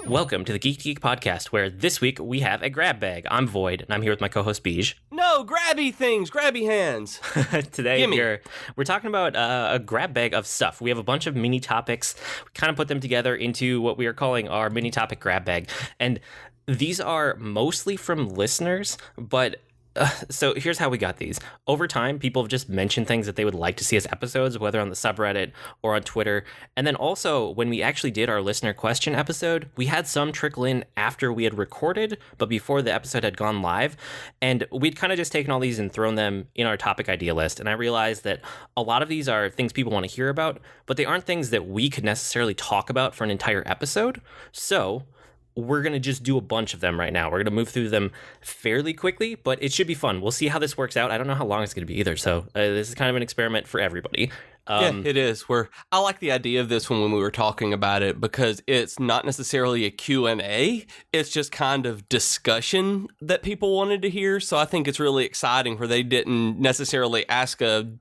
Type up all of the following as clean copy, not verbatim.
Welcome to the Geek podcast, where this week we have a grab bag. I'm Void, and I'm here with my co-host Beej. No, grabby things, grabby hands. Today we're talking about a grab bag of stuff. We have a bunch of mini topics. We kind of put them together into what we are calling our mini topic grab bag. And these are mostly from listeners, but so here's how we got these. Over time, people have just mentioned things that they would like to see as episodes, whether on the subreddit or on Twitter. And then also, when we actually did our listener question episode, we had some trickle in after we had recorded, but before the episode had gone live. And we'd kind of just taken all these and thrown them in our topic idea list. And I realized that a lot of these are things people want to hear about, but they aren't things that we could necessarily talk about for an entire episode. So we're going to just do a bunch of them right now. We're going to move through them fairly quickly, but it should be fun. We'll see how this works out. I don't know how long it's going to be either, so this is kind of an experiment for everybody. Yeah, it is. I like the idea of this one when we were talking about it, because it's not necessarily a Q&A. It's just kind of discussion that people wanted to hear, so I think it's really exciting where they didn't necessarily ask a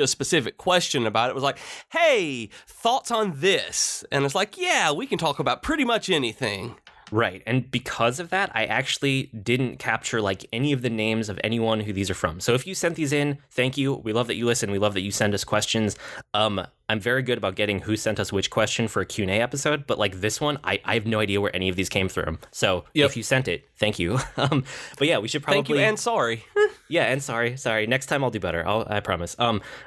specific question about it. It was like, hey, thoughts on this? And it's like, yeah, we can talk about pretty much anything. Right. And because of that, I actually didn't capture like any of the names of anyone who these are from. So if you sent these in, thank you. We love that you listen. We love that you send us questions. I'm very good about getting who sent us which question for a Q&A episode, but like this one, I have no idea where any of these came from. So If you sent it, thank you. But yeah, we should probably... Thank you and sorry. Yeah, and sorry. Next time I'll do better. I promise.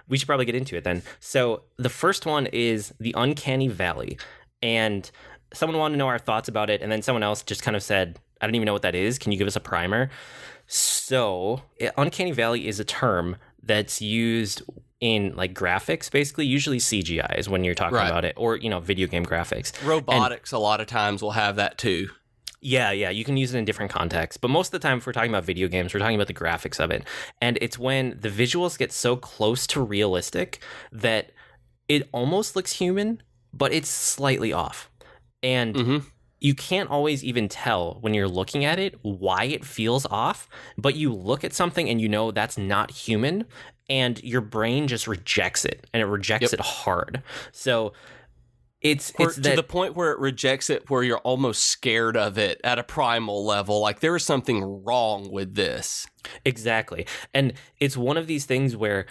We should probably get into it then. So the first one is the Uncanny Valley. And someone wanted to know our thoughts about it, and then someone else just kind of said, I don't even know what that is. Can you give us a primer? So Uncanny Valley is a term that's used in like graphics, basically. Usually CGI is when you're talking about it, or, video game graphics. Robotics a lot of times will have that too. Yeah, you can use it in different contexts. But most of the time, if we're talking about video games, we're talking about the graphics of it. And it's when the visuals get so close to realistic that it almost looks human, but it's slightly off. And you can't always even tell when you're looking at it why it feels off, but you look at something and you know that's not human, and your brain just rejects it, and it rejects it hard. So it's to the point where it rejects it, where you're almost scared of it at a primal level. Like, there is something wrong with this. Exactly. And it's one of these things where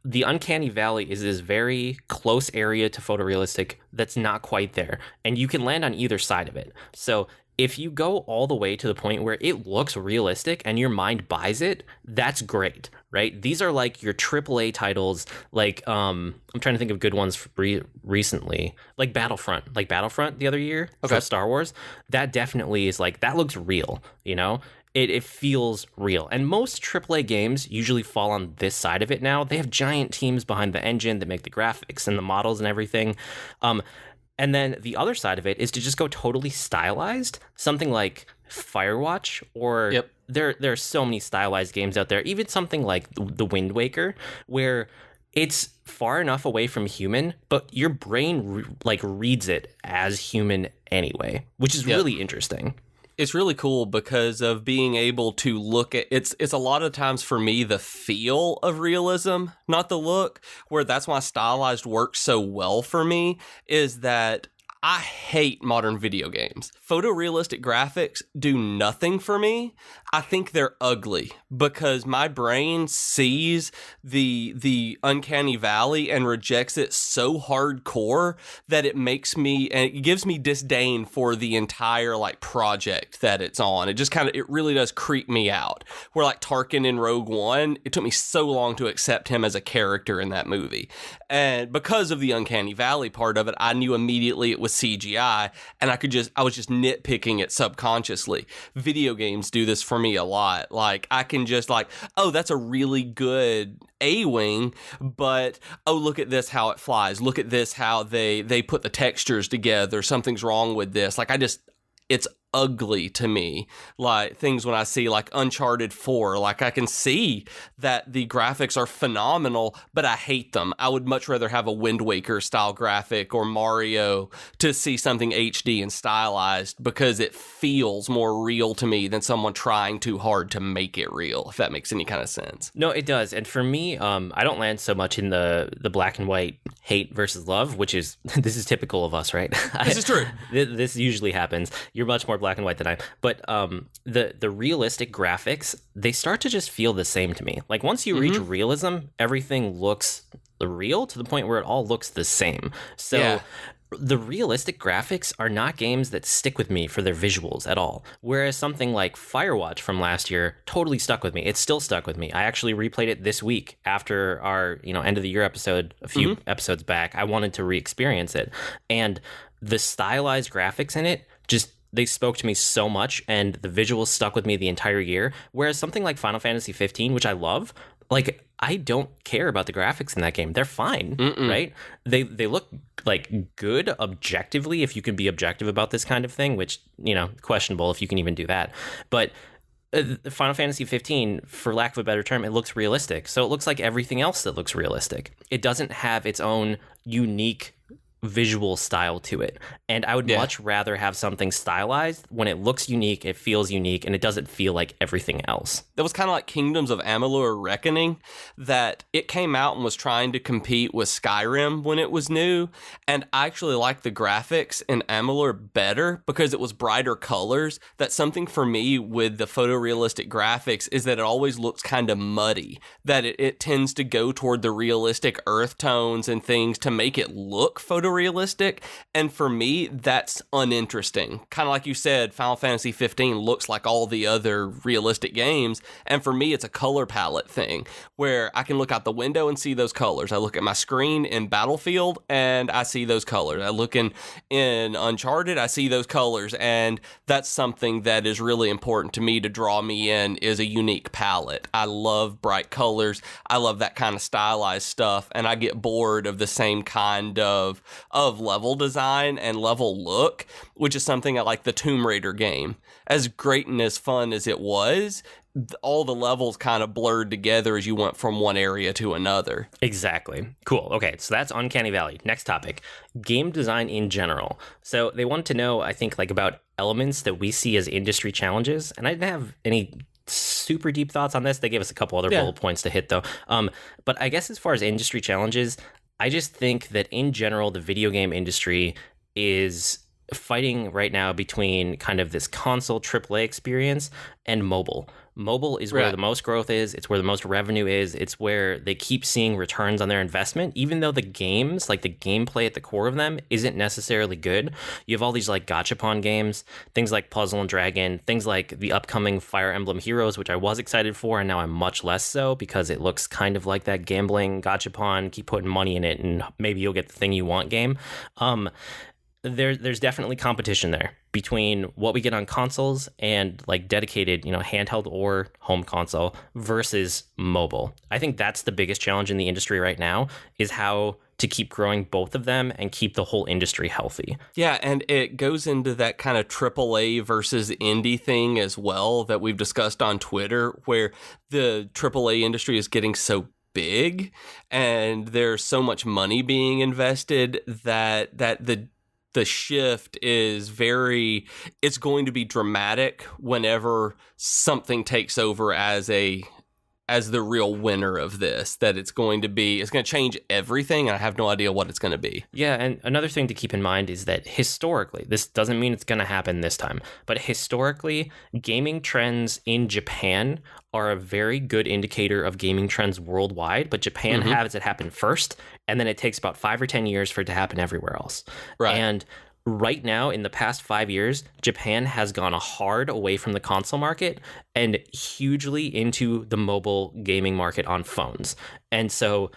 the Uncanny Valley is this very close area to photorealistic that's not quite there. And you can land on either side of it. So if you go all the way to the point where it looks realistic and your mind buys it, that's great, right? These are like your AAA titles, like, I'm trying to think of good ones recently, like Battlefront the other year for Star Wars. That definitely is like, that looks real, It feels real. And most AAA games usually fall on this side of it now. They have giant teams behind the engine that make the graphics and the models and everything. And then the other side of it is to just go totally stylized. Something like Firewatch, or there are so many stylized games out there. Even something like The Wind Waker, where it's far enough away from human, but your brain reads it as human anyway, which is really interesting. It's really cool because of being able to look at it's a lot of times for me the feel of realism, not the look, where that's why stylized works so well for me, is that I hate modern video games. Photorealistic graphics do nothing for me. I think they're ugly because my brain sees the Uncanny Valley and rejects it so hardcore that it gives me disdain for the entire project that it's on. It really does creep me out. Where like Tarkin in Rogue One, it took me so long to accept him as a character in that movie. And because of the Uncanny Valley part of it, I knew immediately it was CGI, and I was just nitpicking it subconsciously. Video games do this for me a lot. Like, I can just oh, that's a really good A-wing, but look at this, how it flies. Look at this, how they put the textures together. Something's wrong with this. It's ugly to me. Like things when I see like Uncharted 4, like I can see that the graphics are phenomenal, but I hate them. I would much rather have a Wind Waker style graphic or Mario to see something HD and stylized, because it feels more real to me than someone trying too hard to make it real, if that makes any kind of sense. No, it does. And for me, I don't land so much in the black and white hate versus love, which is, this is typical of us, right? This is true. This usually happens. You're much more black and white than I am. But the realistic graphics, they start to just feel the same to me. Like once you reach realism, everything looks real to the point where it all looks the same. So the realistic graphics are not games that stick with me for their visuals at all. Whereas something like Firewatch from last year totally stuck with me. It's still stuck with me. I actually replayed it this week after our, end of the year episode a few episodes back. I wanted to re-experience it. And the stylized graphics in it they spoke to me so much, and the visuals stuck with me the entire year. Whereas something like Final Fantasy 15, which I love, like I don't care about the graphics in that game. They're fine, right? They look like good objectively, if you can be objective about this kind of thing, which, questionable if you can even do that. But Final Fantasy 15, for lack of a better term, it looks realistic. So it looks like everything else that looks realistic. It doesn't have its own unique visual style to it, and I would much rather have something stylized when it looks unique, it feels unique, and it doesn't feel like everything else. That was kind of like Kingdoms of Amalur Reckoning, that it came out and was trying to compete with Skyrim when it was new, and I actually like the graphics in Amalur better because it was brighter colors. That's something for me with the photorealistic graphics, is that it always looks kind of muddy, that it tends to go toward the realistic earth tones and things to make it look photorealistic. And for me, that's uninteresting. Kind of like you said, Final Fantasy 15 looks like all the other realistic games. And for me, it's a color palette thing where I can look out the window and see those colors. I look at my screen in Battlefield and I see those colors. I look in Uncharted, I see those colors. And that's something that is really important to me to draw me in, is a unique palette. I love bright colors. I love that kind of stylized stuff. And I get bored of the same kind of level design and level look, which is something I like the Tomb Raider game. As great and as fun as it was, all the levels kind of blurred together as you went from one area to another. Exactly. Cool. Okay, so that's Uncanny Valley. Next topic, game design in general. So they wanted to know, I think, like about elements that we see as industry challenges, and I didn't have any super deep thoughts on this. They gave us a couple other bullet points to hit, though. But I guess as far as industry challenges, I just think that in general, the video game industry is fighting right now between kind of this console AAA experience and mobile. Mobile is where the most growth is. It's where the most revenue is. It's where they keep seeing returns on their investment, even though the games, like the gameplay at the core of them, isn't necessarily good. You have all these like gachapon games, things like Puzzle and Dragon, things like the upcoming Fire Emblem Heroes, which I was excited for, and now I'm much less so because it looks kind of like that gambling gachapon, keep putting money in it and maybe you'll get the thing you want game. There's definitely competition there between what we get on consoles and like dedicated, handheld or home console versus mobile. I think that's the biggest challenge in the industry right now, is how to keep growing both of them and keep the whole industry healthy. Yeah, and it goes into that kind of AAA versus indie thing as well that we've discussed on Twitter, where the AAA industry is getting so big and there's so much money being invested that the shift is it's going to be dramatic whenever something takes over as the real winner of this, that it's going to change everything, and I have no idea what it's going to be. Yeah, and another thing to keep in mind is that historically, this doesn't mean it's going to happen this time, but historically, gaming trends in Japan are a very good indicator of gaming trends worldwide, but Japan has it happen first, and then it takes about 5 or 10 years for it to happen everywhere else. Right. And right now, in the past 5 years, Japan has gone hard away from the console market and hugely into the mobile gaming market on phones. And so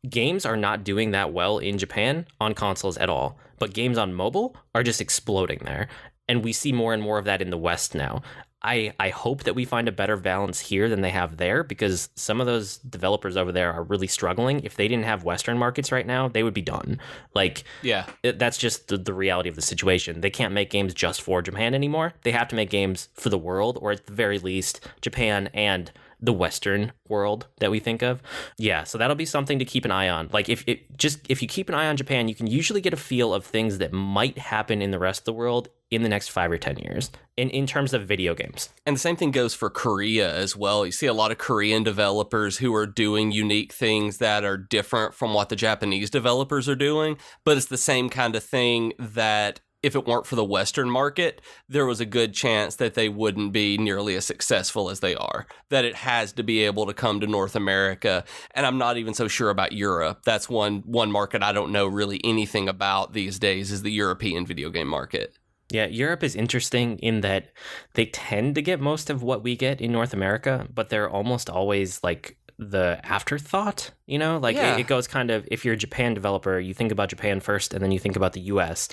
games are not doing that well in Japan on consoles at all, but games on mobile are just exploding there. And we see more and more of that in the West now. I hope that we find a better balance here than they have there, because some of those developers over there are really struggling. If they didn't have Western markets right now, they would be done. Like, Yeah. that's just the reality of the situation. They can't make games just for Japan anymore. They have to make games for the world, or at the very least, Japan and the Western world that we think of. Yeah, so that'll be something to keep an eye on. Like, if you keep an eye on Japan, you can usually get a feel of things that might happen in the rest of the world in the next 5 or 10 years in terms of video games. And the same thing goes for Korea as well. You see a lot of Korean developers who are doing unique things that are different from what the Japanese developers are doing, but it's the same kind of thing that if it weren't for the Western market, there was a good chance that they wouldn't be nearly as successful as they are, that it has to be able to come to North America. And I'm not even so sure about Europe. That's one market I don't know really anything about these days, is the European video game market. Yeah, Europe is interesting in that they tend to get most of what we get in North America, but they're almost always like the afterthought, you know? Like, Yeah. it goes kind of, if you're a Japan developer, you think about Japan first, and then you think about the US,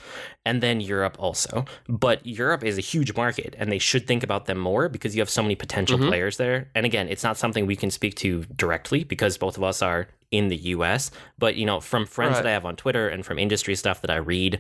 and then Europe also. But Europe is a huge market, and they should think about them more, because you have so many potential players there. And again, it's not something we can speak to directly, because both of us are in the US. But, you know, from friends that I have on Twitter and from industry stuff that I read,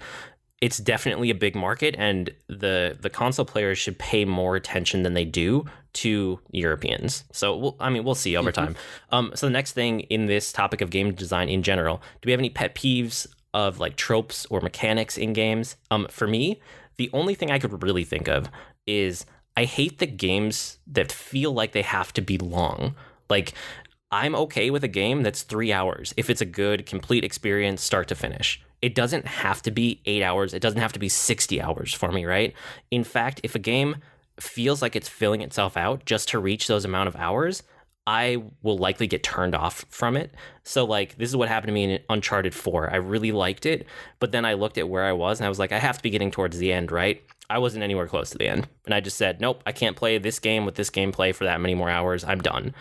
it's definitely a big market, and the console players should pay more attention than they do to Europeans. So, we'll see over time. So the next thing in this topic of game design in general, do we have any pet peeves of like tropes or mechanics in games? For me, the only thing I could really think of is I hate the games that feel like they have to be long. Like, I'm okay with a game that's 3 hours if it's a good, complete experience, start to finish. It doesn't have to be 8 hours. It doesn't have to be 60 hours for me, right? In fact, if a game feels like it's filling itself out just to reach those amount of hours, I will likely get turned off from it. So, like, this is what happened to me in Uncharted 4. I really liked it, but then I looked at where I was, and I was like, I have to be getting towards the end, right? I wasn't anywhere close to the end. And I just said, nope, I can't play this game with this gameplay for that many more hours. I'm done.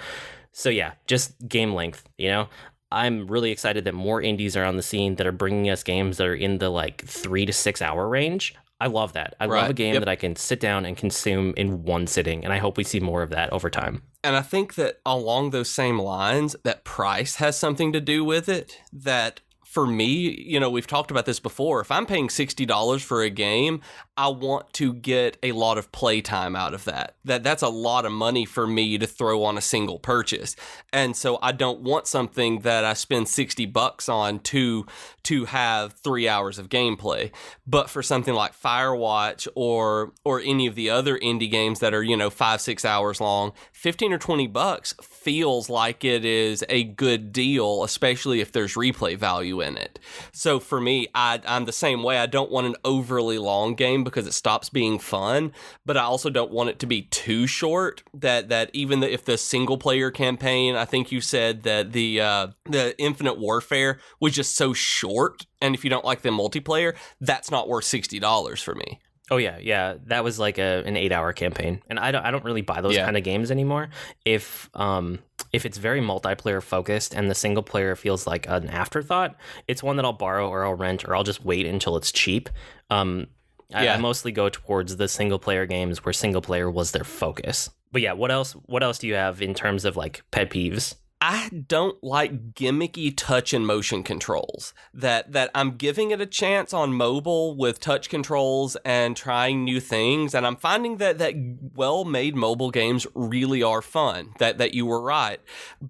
So, yeah, just game length, you know? I'm really excited that more indies are on the scene that are bringing us games that are in the like 3 to 6 hour range. I love that. I love a game that I can sit down and consume in one sitting, and I hope we see more of that over time. And I think that along those same lines, that price has something to do with it. That for me, you know, we've talked about this before. If I'm paying $60 for a game, I want to get a lot of playtime out of that. That's a lot of money for me to throw on a single purchase. And so I don't want something that I spend $60 on to have 3 hours of gameplay. But for something like Firewatch or any of the other indie games that are, you know, 5-6 hours long, 15 or $20 feels like it is a good deal, especially if there's replay value in it. So for me, I'm the same way. I don't want an overly long game because it stops being fun, but I also don't want it to be too short that even if the single player campaign, I think you said that the Infinite Warfare was just so short, and if you don't like the multiplayer, that's not worth $60 for me. Oh yeah, that was like an 8-hour campaign, and I don't really buy those kind of games anymore. If it's very multiplayer focused and the single player feels like an afterthought, it's one that I'll borrow or I'll rent or I'll just wait until it's cheap. I mostly go towards the single player games where single player was their focus. But yeah, what else do you have in terms of like pet peeves? I don't like gimmicky touch and motion controls. That I'm giving it a chance on mobile with touch controls and trying new things, and I'm finding that well-made mobile games really are fun. That you were right.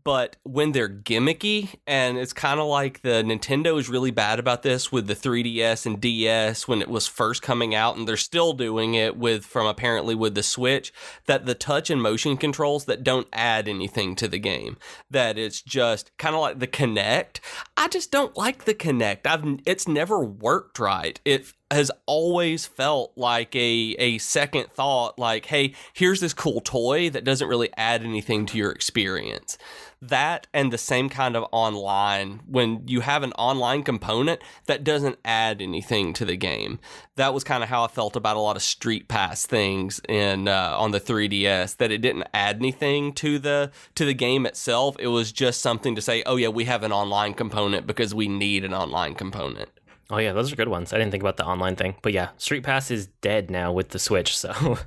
But when they're gimmicky, and it's kind of like the Nintendo is really bad about this with the 3DS and DS when it was first coming out, and they're still doing it apparently with the Switch, that the touch and motion controls that don't add anything to the game. That it's just kind of like the Kinect. I just don't like the Kinect. It's never worked right. It has always felt like a second thought, like, hey, here's this cool toy that doesn't really add anything to your experience. That and the same kind of online, when you have an online component that doesn't add anything to the game. That was kind of how I felt about a lot of Street Pass things on the 3DS, that it didn't add anything to the game itself. It was just something to say, oh yeah, we have an online component because we need an online component. Oh yeah, those are good ones. I didn't think about the online thing. But yeah, Street Pass is dead now with the Switch, so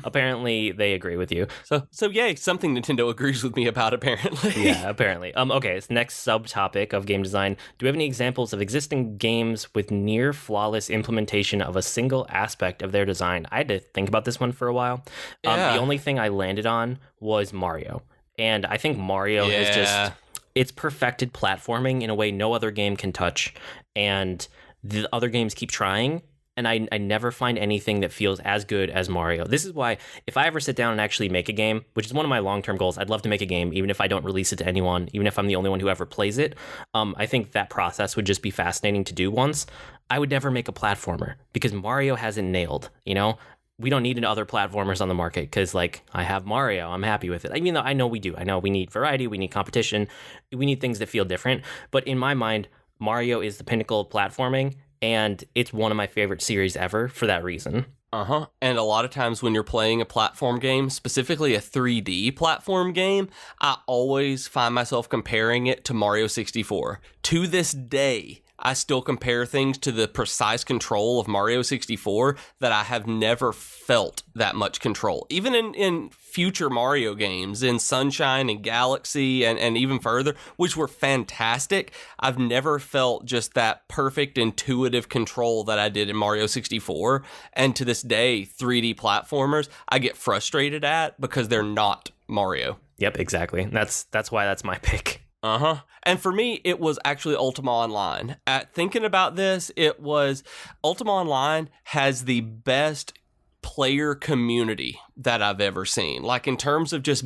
Apparently, they agree with you. So yay, something Nintendo agrees with me about, apparently. Yeah, apparently. Okay, so next subtopic of game design. Do we have any examples of existing games with near flawless implementation of a single aspect of their design? I had to think about this one for a while. The only thing I landed on was Mario. And I think Mario is just... It's perfected platforming in a way no other game can touch. And the other games keep trying, and I never find anything that feels as good as Mario. This is why if I ever sit down and actually make a game, which is one of my long-term goals, I'd love to make a game, even if I don't release it to anyone, even if I'm the only one who ever plays it. I think that process would just be fascinating to do once. I would never make a platformer because Mario hasn't nailed, you know? We don't need other platformers on the market because, like, I have Mario. I'm happy with it. I mean, I know we do. I know we need variety. We need competition. We need things that feel different. But in my mind, Mario is the pinnacle of platforming, and it's one of my favorite series ever for that reason. And a lot of times when you're playing a platform game, specifically a 3D platform game, I always find myself comparing it to Mario 64. To this day, I still compare things to the precise control of Mario 64 that I have never felt that much control. Even in future Mario games, in Sunshine and Galaxy and even further, which were fantastic, I've never felt just that perfect intuitive control that I did in Mario 64. And to this day, 3D platformers, I get frustrated at because they're not Mario. Yep, exactly. That's why that's my pick. And for me, it was actually Ultima Online. Thinking about this, it was Ultima Online has the best player community that I've ever seen. Like in terms of just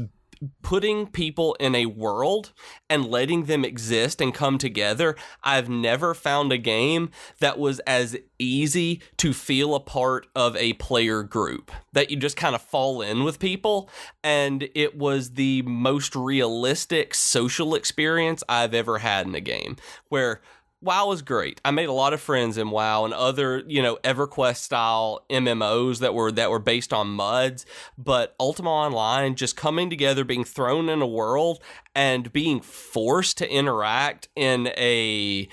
putting people in a world and letting them exist and come together, I've never found a game that was as easy to feel a part of a player group, that you just kind of fall in with people. And it was the most realistic social experience I've ever had in a game, where WoW was great. I made a lot of friends in WoW and other, EverQuest style MMOs that were based on MUDs, but Ultima Online, just coming together, being thrown in a world and being forced to interact in a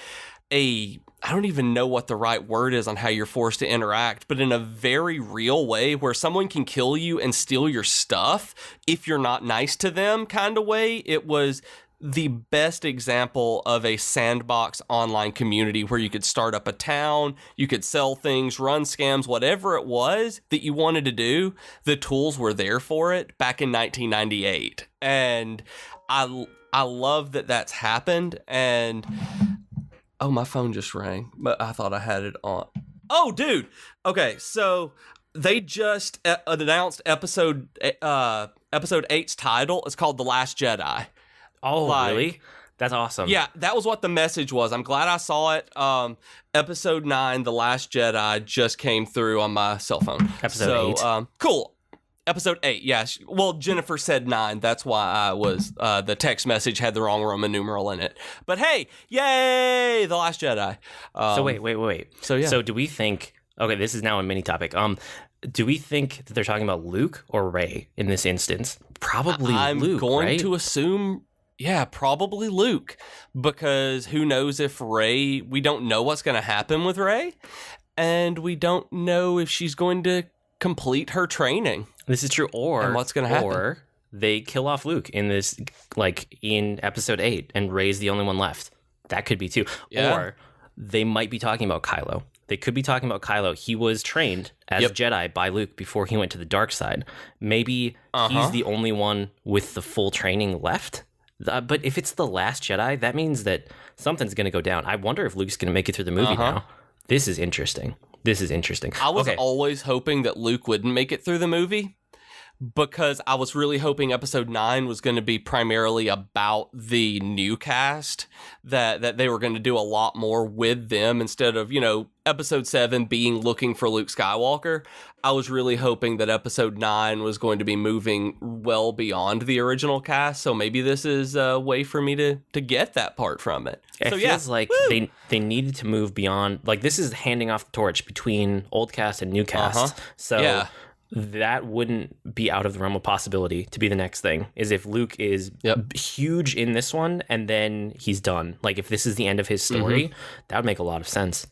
I don't even know what the right word is on how you're forced to interact, but in a very real way where someone can kill you and steal your stuff if you're not nice to them kind of way. It was the best example of a sandbox online community where you could start up a town, you could sell things, run scams, whatever it was that you wanted to do. The tools were there for it back in 1998. And I love that that's happened. And oh, my phone just rang, but I thought I had it on. Oh, dude. Okay, so they just announced episode 8's title. It's called The Last Jedi. Oh, really? That's awesome. Yeah, that was what the message was. I'm glad I saw it. Episode 9, The Last Jedi, just came through on my cell phone. Episode 8. Cool. Episode 8, yeah. Well, Jennifer said 9. That's why I was, the text message had the wrong Roman numeral in it. But hey, yay, The Last Jedi. So wait. So yeah. So do we think, okay, this is now a mini topic. Do we think that they're talking about Luke or Rey in this instance? Probably Luke, I'm going right? to assume... Yeah, probably Luke, because who knows if Rey, we don't know what's going to happen with Rey, and we don't know if she's going to complete her training. This is true, and what's going to happen. Or they kill off Luke in this, like in episode 8, and Rey's the only one left. That could be too. Yeah. Or they might be talking about Kylo. They could be talking about Kylo. He was trained as a Jedi by Luke before he went to the dark side. Maybe he's the only one with the full training left. But if it's The Last Jedi, that means that something's going to go down. I wonder if Luke's going to make it through the movie now. This is interesting. I was always hoping that Luke wouldn't make it through the movie, because I was really hoping episode 9 was going to be primarily about the new cast, that they were going to do a lot more with them instead of, episode 7 being looking for Luke Skywalker. I was really hoping that episode 9 was going to be moving well beyond the original cast, so maybe this is a way for me to get that part from it. It feels like they needed to move beyond, like this is handing off the torch between old cast and new cast. So that wouldn't be out of the realm of possibility to be the next thing, is if Luke is huge in this one and then he's done. Like if this is the end of his story, that would make a lot of sense.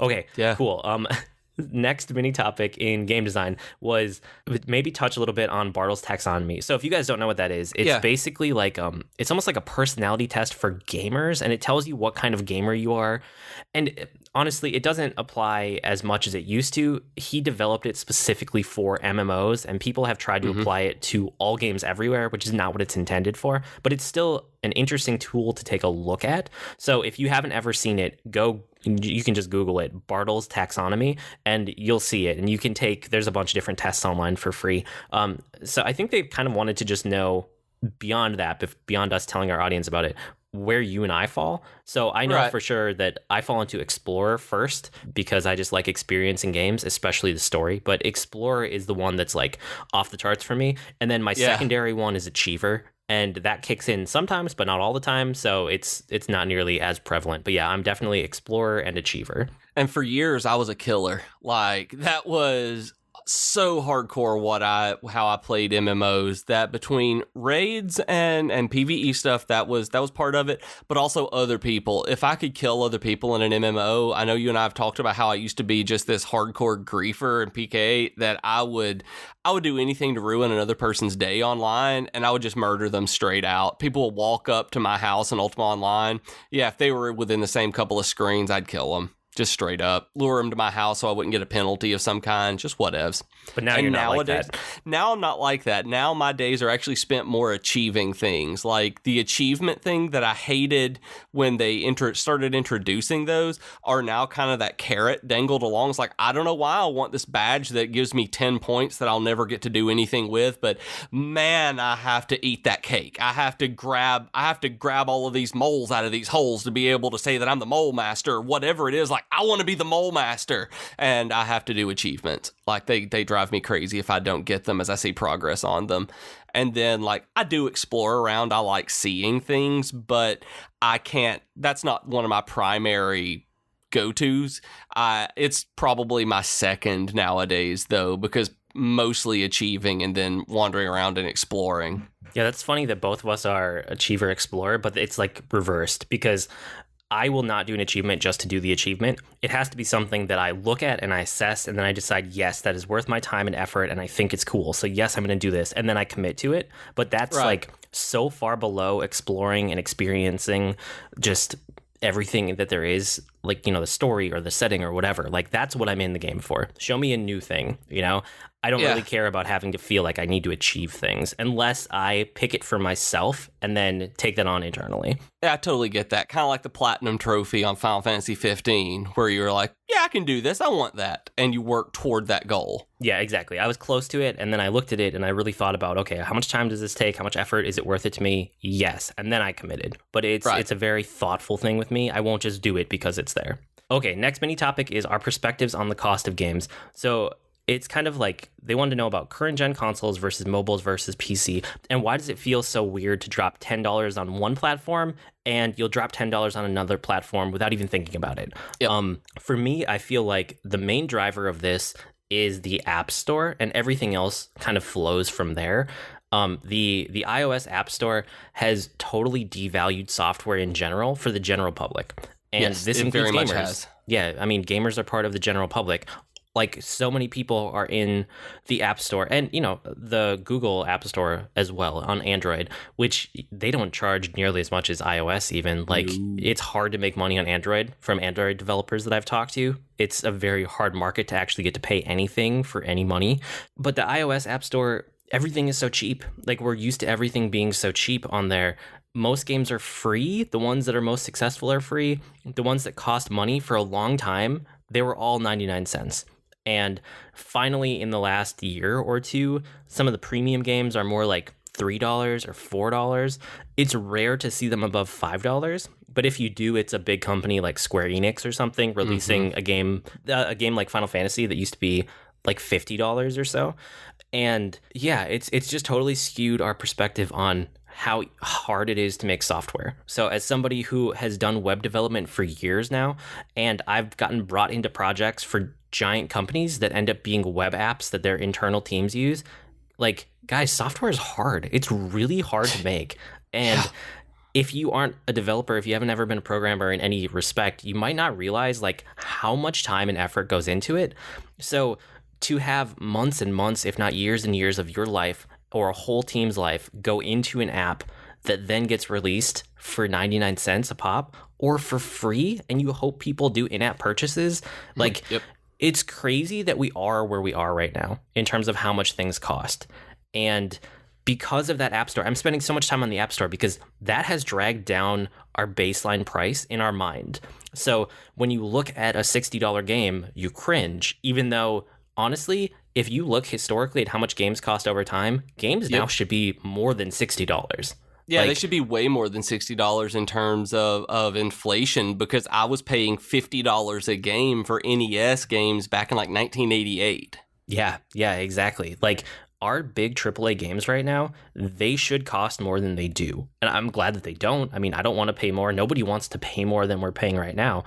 Okay, cool. next mini topic in game design was maybe touch a little bit on Bartle's taxonomy. So if you guys don't know what that is, it's basically like it's almost like a personality test for gamers, and it tells you what kind of gamer you are. And honestly, it doesn't apply as much as it used to. He developed it specifically for MMOs, and people have tried to apply it to all games everywhere, which is not what it's intended for, but it's still an interesting tool to take a look at. So if you haven't ever seen it, you can just Google it, Bartle's taxonomy, and you'll see it. And you can there's a bunch of different tests online for free. So I think they kind of wanted to just know beyond that, beyond us telling our audience about it, where you and I fall. So I know for sure that I fall into Explorer first because I just like experiencing games, especially the story. But Explorer is the one that's like off the charts for me. And then my secondary one is Achiever. And that kicks in sometimes, but not all the time. So it's not nearly as prevalent. But yeah, I'm definitely Explorer and Achiever. And for years, I was a killer. Like, that was so hardcore how I played MMOs, that between raids and PvE stuff, that was part of it, but also other people. If I could kill other people in an MMO, I know you and I have talked about how I used to be just this hardcore griefer in PK, that I would do anything to ruin another person's day online, and I would just murder them straight out. People would walk up to my house in Ultima Online. Yeah, if they were within the same couple of screens, I'd kill them. Just straight up. Lure them to my house so I wouldn't get a penalty of some kind. Just whatevs. But now you're not like that. Now I'm not like that. Now my days are actually spent more achieving things. Like the achievement thing that I hated when they started introducing those are now kind of that carrot dangled along. It's like, I don't know why I want this badge that gives me 10 points that I'll never get to do anything with, but man, I have to eat that cake. I have to grab all of these moles out of these holes to be able to say that I'm the mole master, or whatever it is. Like, I want to be the mole master, and I have to do achievements. Like, they drive me crazy if I don't get them as I see progress on them. And then, like, I do explore around. I like seeing things, but I can't. That's not one of my primary go-tos. It's probably my second nowadays, though, because mostly achieving and then wandering around and exploring. Yeah, that's funny that both of us are Achiever Explorer, but it's like reversed, because I will not do an achievement just to do the achievement. It has to be something that I look at and I assess, and then I decide, yes, that is worth my time and effort, and I think it's cool. So yes, I'm going to do this, and then I commit to it. But that's like so far below exploring and experiencing just everything that there is, like, you know, the story or the setting or whatever. Like, that's what I'm in the game for. Show me a new thing, you know? I don't really care about having to feel like I need to achieve things unless I pick it for myself and then take that on internally. Yeah, I totally get that. Kind of like the Platinum Trophy on Final Fantasy 15, where you're like, yeah, I can do this. I want that. And you work toward that goal. Yeah, exactly. I was close to it, and then I looked at it, and I really thought about, okay, how much time does this take? How much effort? Is it worth it to me? Yes. And then I committed. But it's a very thoughtful thing with me. I won't just do it because it's there. Okay, next mini topic is our perspectives on the cost of games. So it's kind of like they wanted to know about current gen consoles versus mobiles versus PC, and why does it feel so weird to drop $10 on one platform and you'll drop $10 on another platform without even thinking about it. Yep. For me, I feel like the main driver of this is the App Store, and everything else kind of flows from there. The iOS App Store has totally devalued software in general for the general public. And yes, this includes very gamers. Much has. Yeah, I mean, gamers are part of the general public. Like, so many people are in the App Store, and, you know, the Google App Store as well on Android, which they don't charge nearly as much as iOS even. Like, it's hard to make money on Android from Android developers that I've talked to. It's a very hard market to actually get to pay anything for any money. But the iOS App Store, everything is so cheap. Like, we're used to everything being so cheap on there. Most games are free. The ones that are most successful are free. The ones that cost money for a long time, they were all 99 cents. And finally, in the last year or two, some of the premium games are more like $3 or $4. It's rare to see them above $5. But if you do, it's a big company like Square Enix or something releasing a game like Final Fantasy that used to be like $50 or so. And yeah, it's just totally skewed our perspective on how hard it is to make software. So as somebody who has done web development for years now, and I've gotten brought into projects for giant companies that end up being web apps that their internal teams use, like, guys, software is hard. It's really hard to make. And if you aren't a developer, if you haven't ever been a programmer in any respect, you might not realize like how much time and effort goes into it. So to have months and months, if not years and years of your life or a whole team's life go into an app that then gets released for 99 cents a pop or for free, and you hope people do in-app purchases, like it's crazy that we are where we are right now in terms of how much things cost. And because of that App Store, I'm spending so much time on the App Store because that has dragged down our baseline price in our mind. So when you look at a $60 game, you cringe, even though honestly, if you look historically at how much games cost over time, games now should be more than $60. Yeah, like, they should be way more than $60 in terms of inflation, because I was paying $50 a game for NES games back in like 1988. Yeah, exactly. Like our big AAA games right now, they should cost more than they do. And I'm glad that they don't. I mean, I don't want to pay more. Nobody wants to pay more than we're paying right now.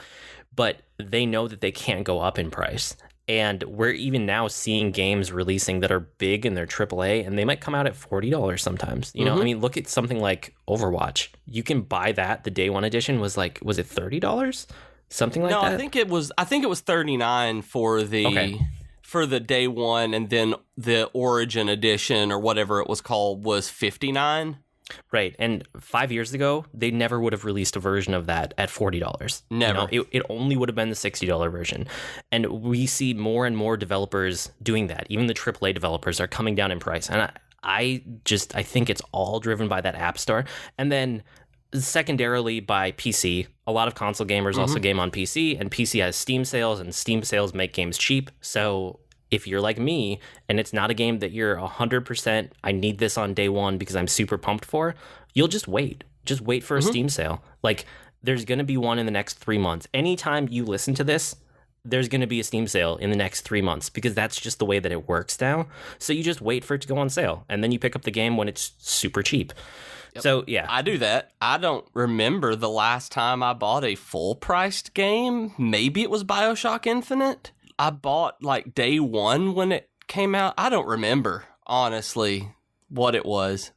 But they know that they can't go up in price. And we're even now seeing games releasing that are big and they're AAA, and they might come out at $40 sometimes. You know, I mean, look at something like Overwatch. You can buy that. The day one edition was it $30? Something like that? No, I think it was $39 for the for the day one, and then the Origin edition or whatever it was called was $59. Right. And 5 years ago, they never would have released a version of that at $40. Never. You know, it only would have been the $60 version. And we see more and more developers doing that. Even the AAA developers are coming down in price. And I think it's all driven by that App Store. And then secondarily by PC. A lot of console gamers also game on PC, and PC has Steam sales, and Steam sales make games cheap. So if you're like me and it's not a game that you're 100%, I need this on day one because I'm super pumped for, you'll just wait. Just wait for a Steam sale. Like there's going to be one in the next 3 months. Anytime you listen to this, there's going to be a Steam sale in the next 3 months because that's just the way that it works now. So you just wait for it to go on sale, and then you pick up the game when it's super cheap. Yep. So, yeah. I do that. I don't remember the last time I bought a full-priced game. Maybe it was BioShock Infinite. I bought like day one when it came out. I don't remember, honestly, what it was.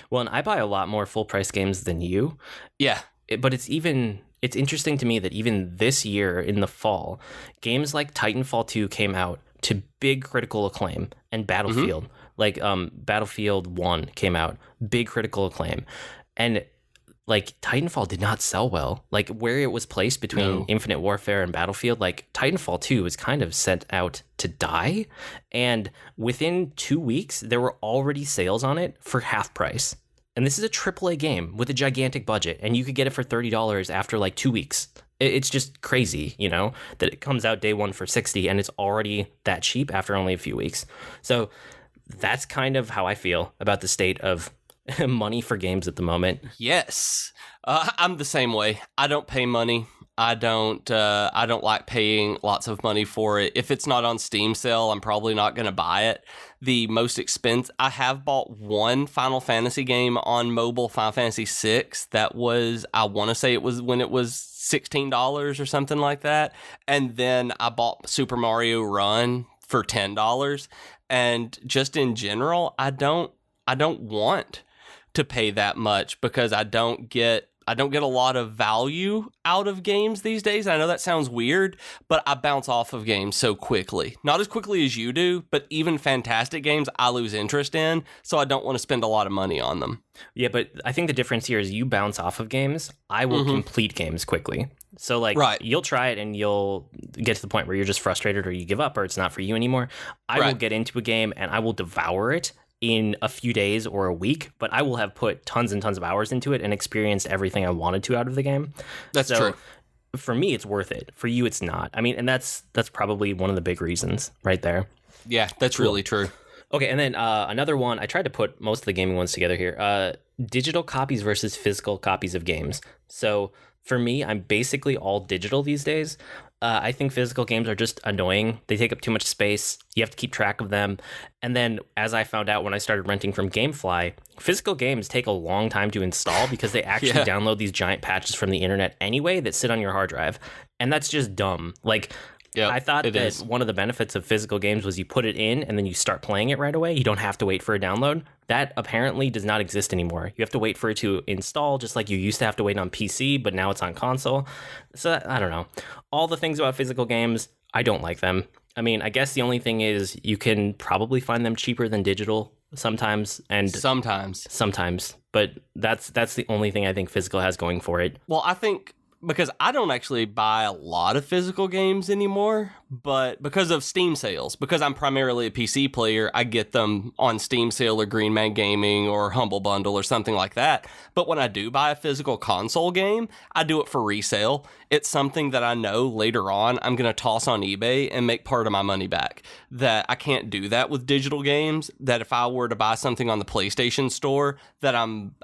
Well, and I buy a lot more full-price games than you. Yeah. But it's interesting to me that even this year in the fall, games like Titanfall 2 came out to big critical acclaim, and Battlefield, like Battlefield 1 came out, big critical acclaim. And like Titanfall did not sell well. Like where it was placed between Infinite Warfare and Battlefield, like Titanfall 2 was kind of sent out to die. And within 2 weeks, there were already sales on it for half price. And this is a AAA game with a gigantic budget, and you could get it for $30 after like 2 weeks. It's just crazy, you know, that it comes out day one for $60 and it's already that cheap after only a few weeks. So that's kind of how I feel about the state of money for games at the moment. Yes, I'm the same way. I don't pay money. I don't like paying lots of money for it. If it's not on Steam sale, I'm probably not going to buy it. The most expensive, I have bought one Final Fantasy game on mobile, Final Fantasy VI. That was, I want to say it was when it was $16 or something like that. And then I bought Super Mario Run for $10. And just in general, I don't want to pay that much because I don't get a lot of value out of games these days. I know that sounds weird, but I bounce off of games so quickly. Not as quickly as you do, but even fantastic games I lose interest in, so I don't want to spend a lot of money on them. Yeah, but I think the difference here is you bounce off of games. I will complete games quickly. So like you'll try it and you'll get to the point where you're just frustrated or you give up or it's not for you anymore. I will get into a game and I will devour it in a few days or a week, but I will have put tons and tons of hours into it and experienced everything I wanted to out of the game. That's true. For me, it's worth it. For you, it's not. I mean, and that's probably one of the big reasons right there. Yeah, that's really true. Okay, and then another one, I tried to put most of the gaming ones together here. Digital copies versus physical copies of games. So for me, I'm basically all digital these days. I think physical games are just annoying. They take up too much space. You have to keep track of them. And then, as I found out when I started renting from GameFly, physical games take a long time to install because they actually download these giant patches from the internet anyway that sit on your hard drive. And that's just dumb. Like, Yeah, I thought it that is. one of the benefits of physical games was you put it in and then you start playing it right away. You don't have to wait for a download. That apparently does not exist anymore. You have to wait for it to install, just like you used to have to wait on PC, but now it's on console. So I don't know. All the things about physical games, I don't like them. I mean, I guess the only thing is you can probably find them cheaper than digital sometimes, and sometimes, but that's the only thing I think physical has going for it. Well, I think because I don't actually buy a lot of physical games anymore, but because of Steam sales, because I'm primarily a PC player, I get them on Steam sale or Green Man Gaming or Humble Bundle or something like that. But when I do buy a physical console game, I do it for resale. It's something that I know later on I'm going to toss on eBay and make part of my money back. That I can't do that with digital games, that if I were to buy something on the PlayStation Store, that I'm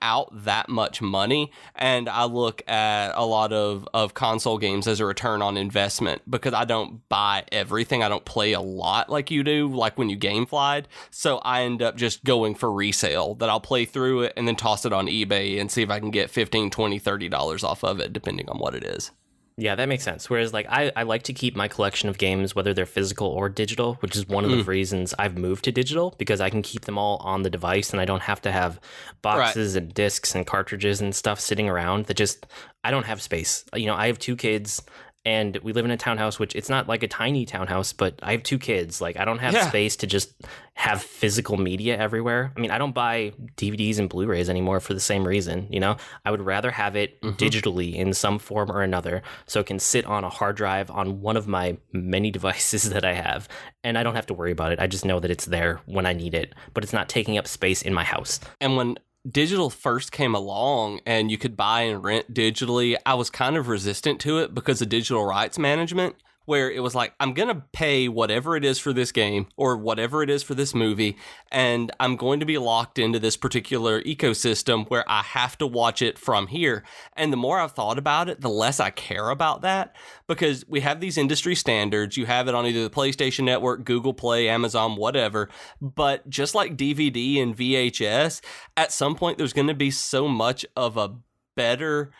out that much money, and I look at a lot of console games as a return on investment because I don't buy everything. I don't play a lot like you do, like when you GameFlyed. So I end up just going for resale, that I'll play through it and then toss it on eBay and see if I can get $15, $20, $30 off of it, depending on what it is. Yeah, that makes sense. Whereas, like, I like to keep my collection of games, whether they're physical or digital, which is one of the reasons I've moved to digital, because I can keep them all on the device and I don't have to have boxes and discs and cartridges and stuff sitting around that just, I don't have space. You know, I have 2 kids and we live in a townhouse, which it's not like a tiny townhouse, but I have 2 kids. Like, I don't have space to just have physical media everywhere. I mean, I don't buy DVDs and Blu-rays anymore for the same reason. You know, I would rather have it digitally in some form or another, so it can sit on a hard drive on one of my many devices that I have, and I don't have to worry about it. I just know that it's there when I need it, but it's not taking up space in my house. And when digital first came along and you could buy and rent digitally, I was kind of resistant to it because of digital rights management, where it was like, I'm going to pay whatever it is for this game or whatever it is for this movie, and I'm going to be locked into this particular ecosystem where I have to watch it from here. And the more I've thought about it, the less I care about that, because we have these industry standards. You have it on either the PlayStation Network, Google Play, Amazon, whatever. But just like DVD and VHS, at some point there's going to be so much of a better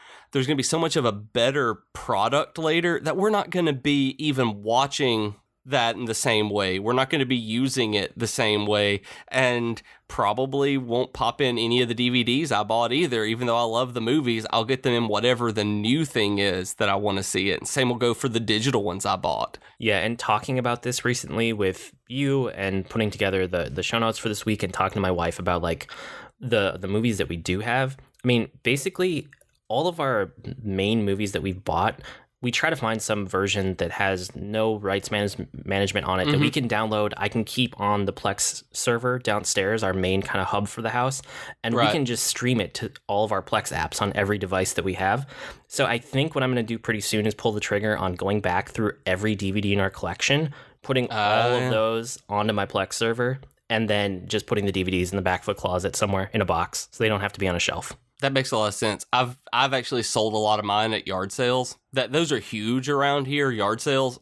product later that we're not going to be even watching that in the same way. We're not going to be using it the same way, and probably won't pop in any of the DVDs I bought either. Even though I love the movies, I'll get them in whatever the new thing is that I want to see it. And same will go for the digital ones I bought. Yeah, and talking about this recently with you and putting together the show notes for this week and talking to my wife about like the movies that we do have. I mean, basically all of our main movies that we've bought, we try to find some version that has no rights management on it that we can download. I can keep on the Plex server downstairs, our main kind of hub for the house, and we can just stream it to all of our Plex apps on every device that we have. So I think what I'm going to do pretty soon is pull the trigger on going back through every DVD in our collection, putting all of those onto my Plex server, and then just putting the DVDs in the back of a closet somewhere in a box so they don't have to be on a shelf. That makes a lot of sense. I've actually sold a lot of mine at yard sales. Those are huge around here, yard sales.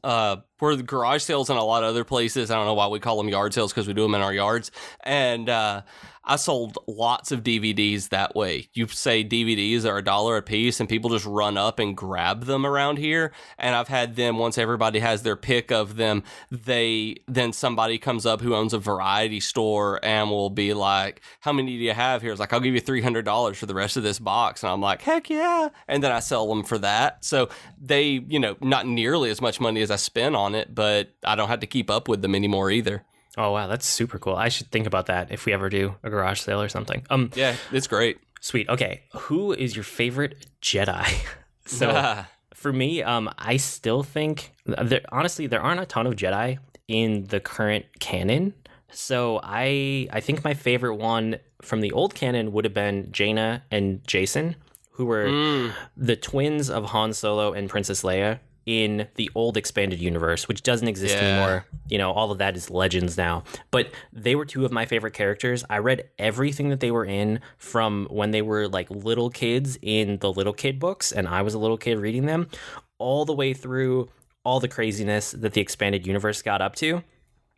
For the garage sales and a lot of other places, I don't know why we call them yard sales, because we do them in our yards. And I sold lots of DVDs that way. You say DVDs are $1 a piece, and people just run up and grab them around here. And I've had them, once everybody has their pick of them, then somebody comes up who owns a variety store and will be like, how many do you have here? It's like, I'll give you $300 for the rest of this box. And I'm like, heck yeah. And then I sell them for that. So they, not nearly as much money as I spend on it, but I don't have to keep up with them anymore either. Oh, wow. That's super cool. I should think about that if we ever do a garage sale or something. Yeah, it's great. Sweet. Okay. Who is your favorite Jedi? So for me, I still think, honestly, there aren't a ton of Jedi in the current canon. So I think my favorite one from the old canon would have been Jaina and Jacen, who were the twins of Han Solo and Princess Leia in the old expanded universe, which doesn't exist anymore. All of that is legends now. But they were 2 of my favorite characters. I read everything that they were in from when they were like little kids in the little kid books, and I was a little kid reading them, all the way through all the craziness that the expanded universe got up to.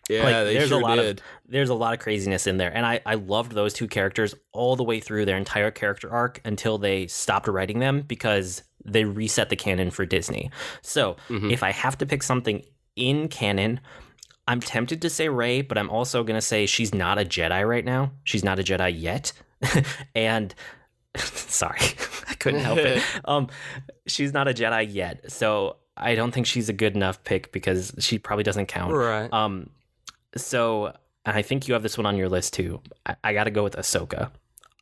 Yeah, Like they there's a sure lot did. of there's a lot of craziness in there, and I loved those two characters all the way through their entire character arc until they stopped writing them because they reset the canon for Disney. So Hmm. if I have to pick something in canon, I'm tempted to say Rey, but I'm also gonna say she's not a Jedi right now. She's not a Jedi yet, and sorry, I couldn't help it. She's not a Jedi yet, so I don't think she's a good enough pick because she probably doesn't count. Right. So and I think you have this one on your list too. I got to go with Ahsoka.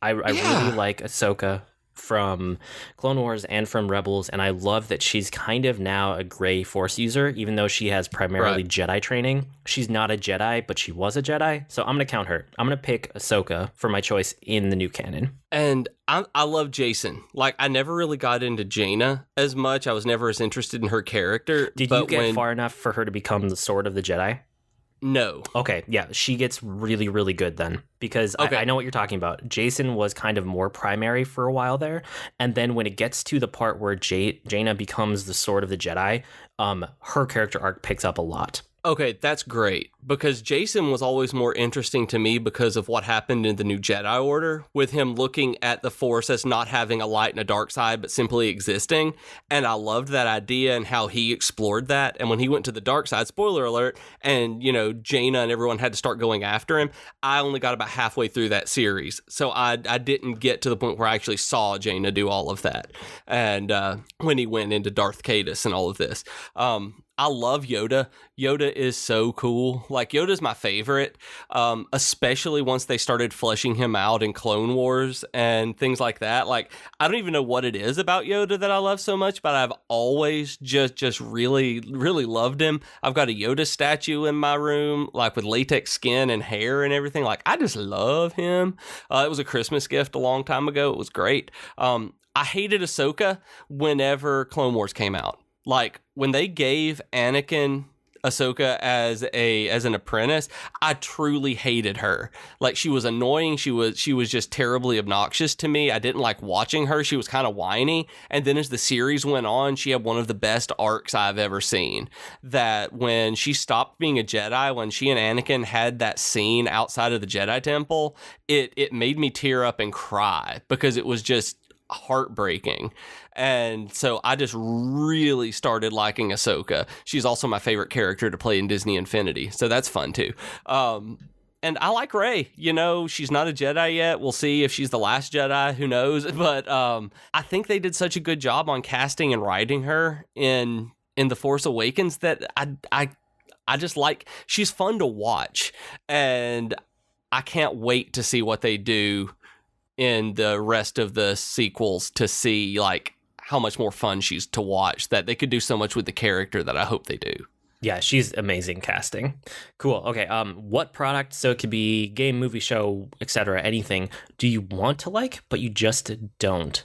I really like Ahsoka from Clone Wars and from Rebels, and I love that she's kind of now a gray Force user, even though she has primarily Jedi training. She's not a Jedi, but she was a Jedi, so I'm gonna count her. I'm gonna pick Ahsoka for my choice in the new canon. And I love Jason. Like, I never really got into Jaina as much. I was never as interested in her character. Did you get far enough for her to become the Sword of the Jedi? No. Okay, yeah, she gets really, really good then because I know what you're talking about. Jason was kind of more primary for a while there, and then when it gets to the part where Jaina becomes the Sword of the Jedi, her character arc picks up a lot. Okay, that's great, because Jason was always more interesting to me because of what happened in the new Jedi Order, with him looking at the Force as not having a light and a dark side, but simply existing, and I loved that idea and how he explored that, and when he went to the dark side, spoiler alert, and, you know, Jaina and everyone had to start going after him, I only got about halfway through that series, so I didn't get to the point where I actually saw Jaina do all of that, and when he went into Darth Caedus and all of this. I love Yoda. Yoda is so cool. Like, Yoda's my favorite, especially once they started fleshing him out in Clone Wars and things like that. Like, I don't even know what it is about Yoda that I love so much, but I've always just really, really loved him. I've got a Yoda statue in my room, like with latex skin and hair and everything. Like, I just love him. It was a Christmas gift a long time ago. It was great. I hated Ahsoka whenever Clone Wars came out. Like, when they gave Anakin Ahsoka as an apprentice, I truly hated her. Like, she was annoying. She was just terribly obnoxious to me. I didn't like watching her. She was kind of whiny. And then as the series went on, she had one of the best arcs I've ever seen. That when she stopped being a Jedi, when she and Anakin had that scene outside of the Jedi Temple, it made me tear up and cry because it was just heartbreaking. And so I just really started liking Ahsoka. She's also my favorite character to play in Disney Infinity, so that's fun too. And I like Rey. You know, she's not a Jedi yet. We'll see if she's the last Jedi. Who knows? But I think they did such a good job on casting and writing her in The Force Awakens that I just like. She's fun to watch, and I can't wait to see what they do in the rest of the sequels to see like how much more fun she's to watch, that they could do so much with the character that I hope they do. Yeah, she's amazing casting. Cool. Okay. What product, so it could be game, movie, show, etc., anything, do you want to like, but you just don't?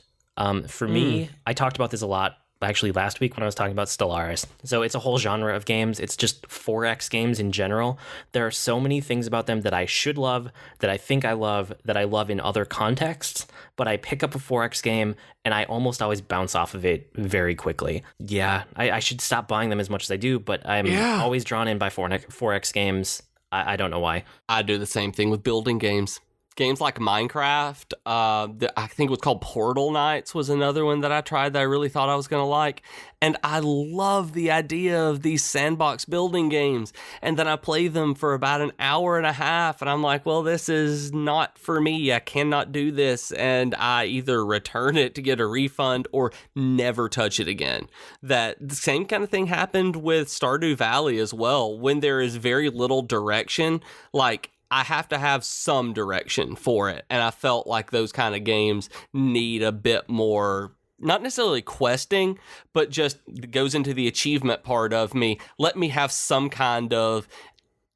For me, I talked about this a lot actually last week when I was talking about Stellaris. So it's a whole genre of games. It's just 4X games in general. There are so many things about them that I should love, that I think I love, that I love in other contexts, but I pick up a 4X game and I almost always bounce off of it very quickly. Yeah, I should stop buying them as much as I do, but I'm always drawn in by 4X games. I don't know why. I do the same thing with building games. Games like Minecraft, I think it was called Portal Knights was another one that I tried that I really thought I was going to like. And I love the idea of these sandbox building games. And then I play them for about an hour and a half. And I'm like, well, this is not for me. I cannot do this. And I either return it to get a refund or never touch it again. That the same kind of thing happened with Stardew Valley as well. When there is very little direction, like, I have to have some direction for it. And I felt like those kind of games need a bit more, not necessarily questing, but just goes into the achievement part of me. Let me have some kind of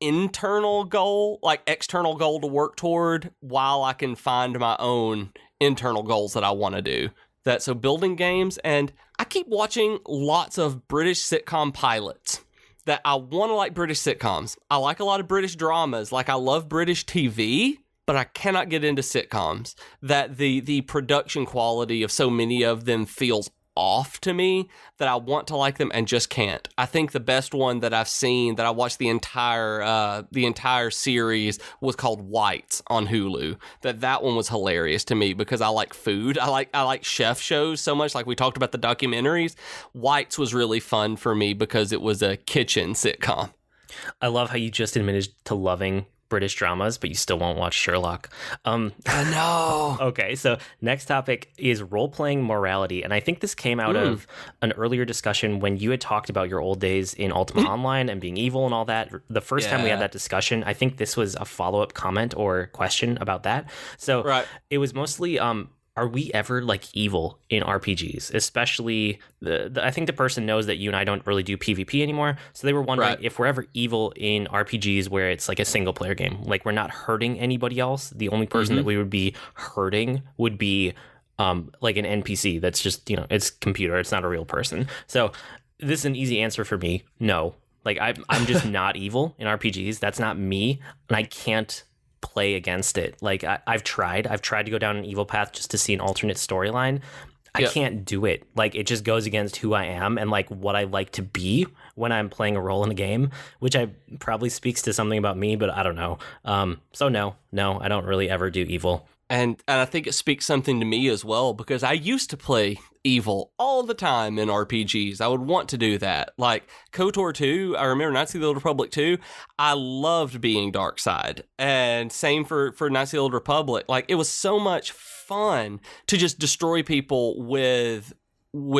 internal goal, like external goal to work toward, while I can find my own internal goals that I want to do. So building games, and I keep watching lots of British sitcom pilots. That I want to like British sitcoms. I like a lot of British dramas. Like, I love British TV, but I cannot get into sitcoms. That the production quality of so many of them feels off to me that I want to like them and just can't. I think the best one that I've seen, that I watched the entire series, was called Whites on Hulu. That one was hilarious to me because I like food. I like chef shows so much, like we talked about the documentaries. Whites was really fun for me because it was a kitchen sitcom. I love how you just admitted to loving British dramas, but you still won't watch Sherlock. I know. Okay, so next topic is role-playing morality, and I think this came out of an earlier discussion when you had talked about your old days in Ultima Online and being evil and all that. The first time we had that discussion, I think this was a follow-up comment or question about that. So it was mostly... are we ever like evil in RPGs? Especially, I think the person knows that you and I don't really do PvP anymore. So they were wondering if we're ever evil in RPGs where it's like a single player game. Like we're not hurting anybody else. The only person that we would be hurting would be like an NPC that's just, it's computer. It's not a real person. So this is an easy answer for me. No. Like I'm just not evil in RPGs. That's not me. And I can't play against it. Like I've tried to go down an evil path just to see an alternate storyline. I can't do it. Like it just goes against who I am and like what I like to be when I'm playing a role in a game, which I probably speaks to something about me, but I don't know. So no, I don't really ever do evil. And I think it speaks something to me as well, because I used to play evil all the time in RPGs. I would want to do that. Like KOTOR 2, I remember Knights of the Old Republic 2, I loved being dark side. And same for Knights of the Old Republic. Like it was so much fun to just destroy people with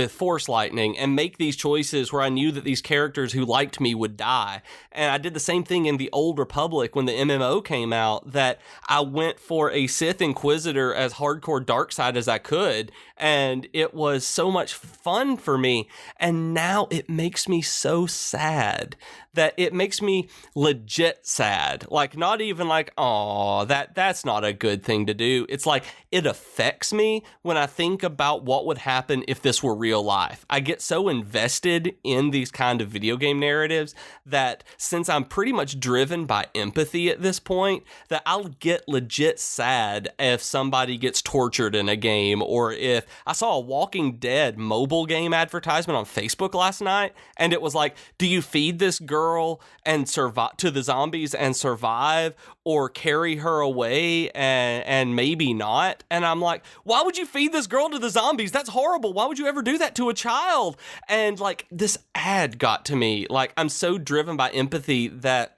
force lightning and make these choices where I knew that these characters who liked me would die. And I did the same thing in the Old Republic when the MMO came out, that I went for a Sith Inquisitor as hardcore dark side as I could, and it was so much fun for me. And now it makes me so sad, that it makes me legit sad. Like not even like, oh, that's not a good thing to do. It's like it affects me when I think about what would happen if this were real life. I get so invested in these kind of video game narratives that since I'm pretty much driven by empathy at this point, that I'll get legit sad if somebody gets tortured in a game, or if I saw a Walking Dead mobile game advertisement on Facebook last night, and it was like, do you feed this girl and survive to the zombies and survive, or carry her away and maybe not? And I'm like, why would you feed this girl to the zombies? That's horrible. Why would you ever do that to a child? And like this ad got to me. Like I'm so driven by empathy that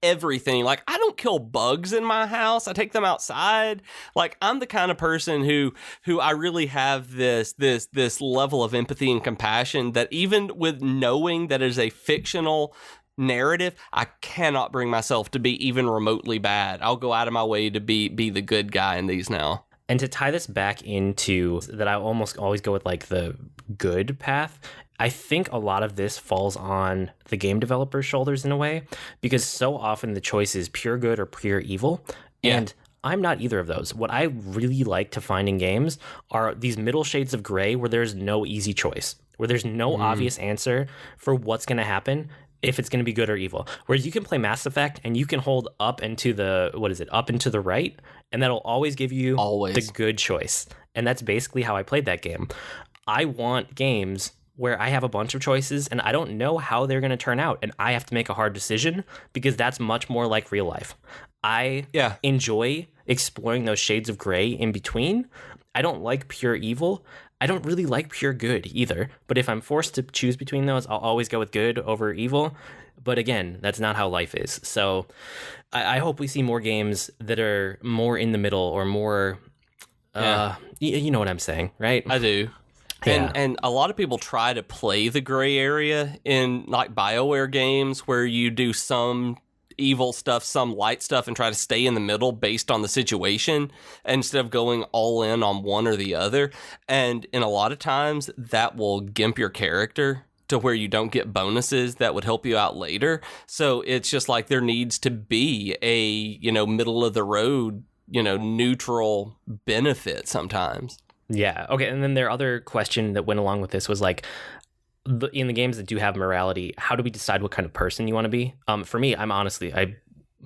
everything, like I don't kill bugs in my house, I take them outside. Like I'm the kind of person who I really have this level of empathy and compassion that even with knowing that it is a fictional narrative, I cannot bring myself to be even remotely bad. I'll go out of my way to be the good guy in these now. And to tie this back into that, I almost always go with like the good path. I think a lot of this falls on the game developer's shoulders in a way, because so often the choice is pure good or pure evil. Yeah. And I'm not either of those. What I really like to find in games are these middle shades of gray where there's no easy choice, where there's no obvious answer for what's going to happen, if it's going to be good or evil. Whereas you can play Mass Effect and you can hold up into the, up into the right, and that'll always give you the good choice. And that's basically how I played that game. I want games where I have a bunch of choices and I don't know how they're going to turn out, and I have to make a hard decision, because that's much more like real life. I enjoy exploring those shades of gray in between. I don't like pure evil. I don't really like pure good either. But if I'm forced to choose between those, I'll always go with good over evil. But again, that's not how life is. So I hope we see more games that are more in the middle, or more, you know what I'm saying, right? I do. Yeah. And a lot of people try to play the gray area in like BioWare games, where you do some evil stuff, some light stuff, and try to stay in the middle based on the situation instead of going all in on one or the other. And in a lot of times that will gimp your character to where you don't get bonuses that would help you out later. So it's just like there needs to be a, middle of the road, neutral benefit sometimes. Yeah. Okay. And then their other question that went along with this was like, in the games that do have morality, how do we decide what kind of person you want to be? For me, I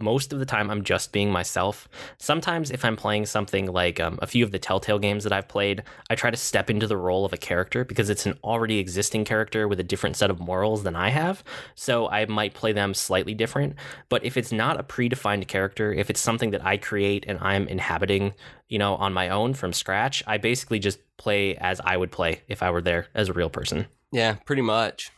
most of the time I'm just being myself. Sometimes if I'm playing something like a few of the Telltale games that I've played, I try to step into the role of a character because it's an already existing character with a different set of morals than I have. So I might play them slightly different. But if it's not a predefined character, if it's something that I create and I'm inhabiting, on my own from scratch, I basically just play as I would play if I were there as a real person. Yeah, pretty much.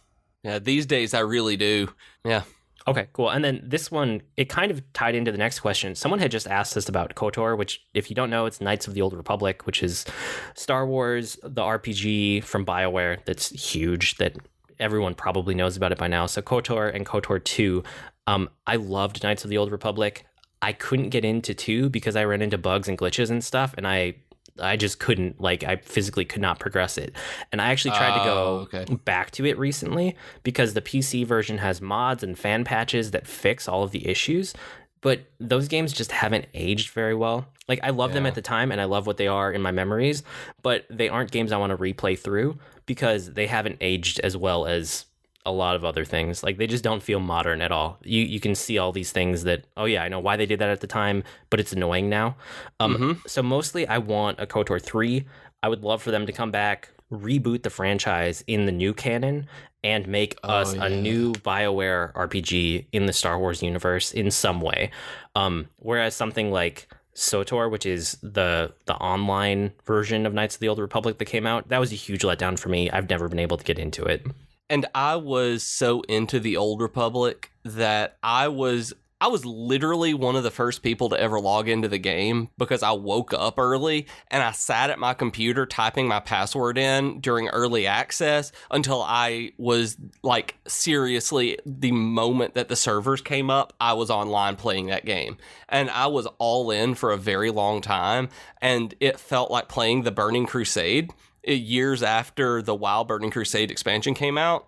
Yeah, these days I really do. Yeah. Okay, cool. And then this one, it kind of tied into the next question. Someone had just asked us about KOTOR, which, if you don't know, it's Knights of the Old Republic, which is Star Wars, the RPG from BioWare that's huge, that everyone probably knows about it by now. So KOTOR and KOTOR 2, I loved Knights of the Old Republic. I couldn't get into 2 because I ran into bugs and glitches and stuff, and I just couldn't, I physically could not progress it. And I actually tried to go back to it recently because the PC version has mods and fan patches that fix all of the issues. But those games just haven't aged very well. I love them at the time and I love what they are in my memories, but they aren't games I want to replay through because they haven't aged as well as a lot of other things. They just don't feel modern at all. You can see all these things that, oh yeah, I know why they did that at the time, but it's annoying now. So mostly I want a KOTOR 3. I would love for them to come back, reboot the franchise in the new canon, and make us a new BioWare RPG in the Star Wars universe in some way. Whereas something like SOTOR, which is the online version of Knights of the Old Republic that came out, that was a huge letdown for me. I've never been able to get into it. And I was so into the Old Republic that I was literally one of the first people to ever log into the game because I woke up early and I sat at my computer typing my password in during early access until I was seriously, the moment that the servers came up, I was online playing that game. And I was all in for a very long time, and it felt like playing the Burning Crusade. Years after the WoW Burning Crusade expansion came out.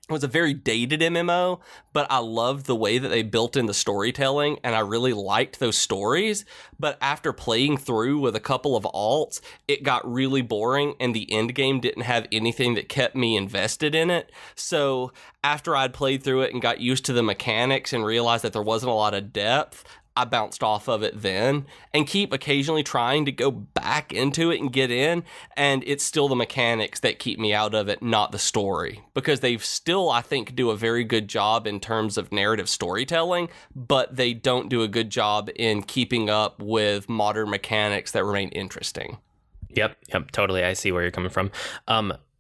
It was a very dated MMO, but I loved the way that they built in the storytelling, and I really liked those stories. But after playing through with a couple of alts, it got really boring, and the end game didn't have anything that kept me invested in it. So after I'd played through it and got used to the mechanics and realized that there wasn't a lot of depth, I bounced off of it then, and keep occasionally trying to go back into it and get in, and it's still the mechanics that keep me out of it, not the story, because they still, I think, do a very good job in terms of narrative storytelling, but they don't do a good job in keeping up with modern mechanics that remain interesting. Yep, totally. I see where you're coming from.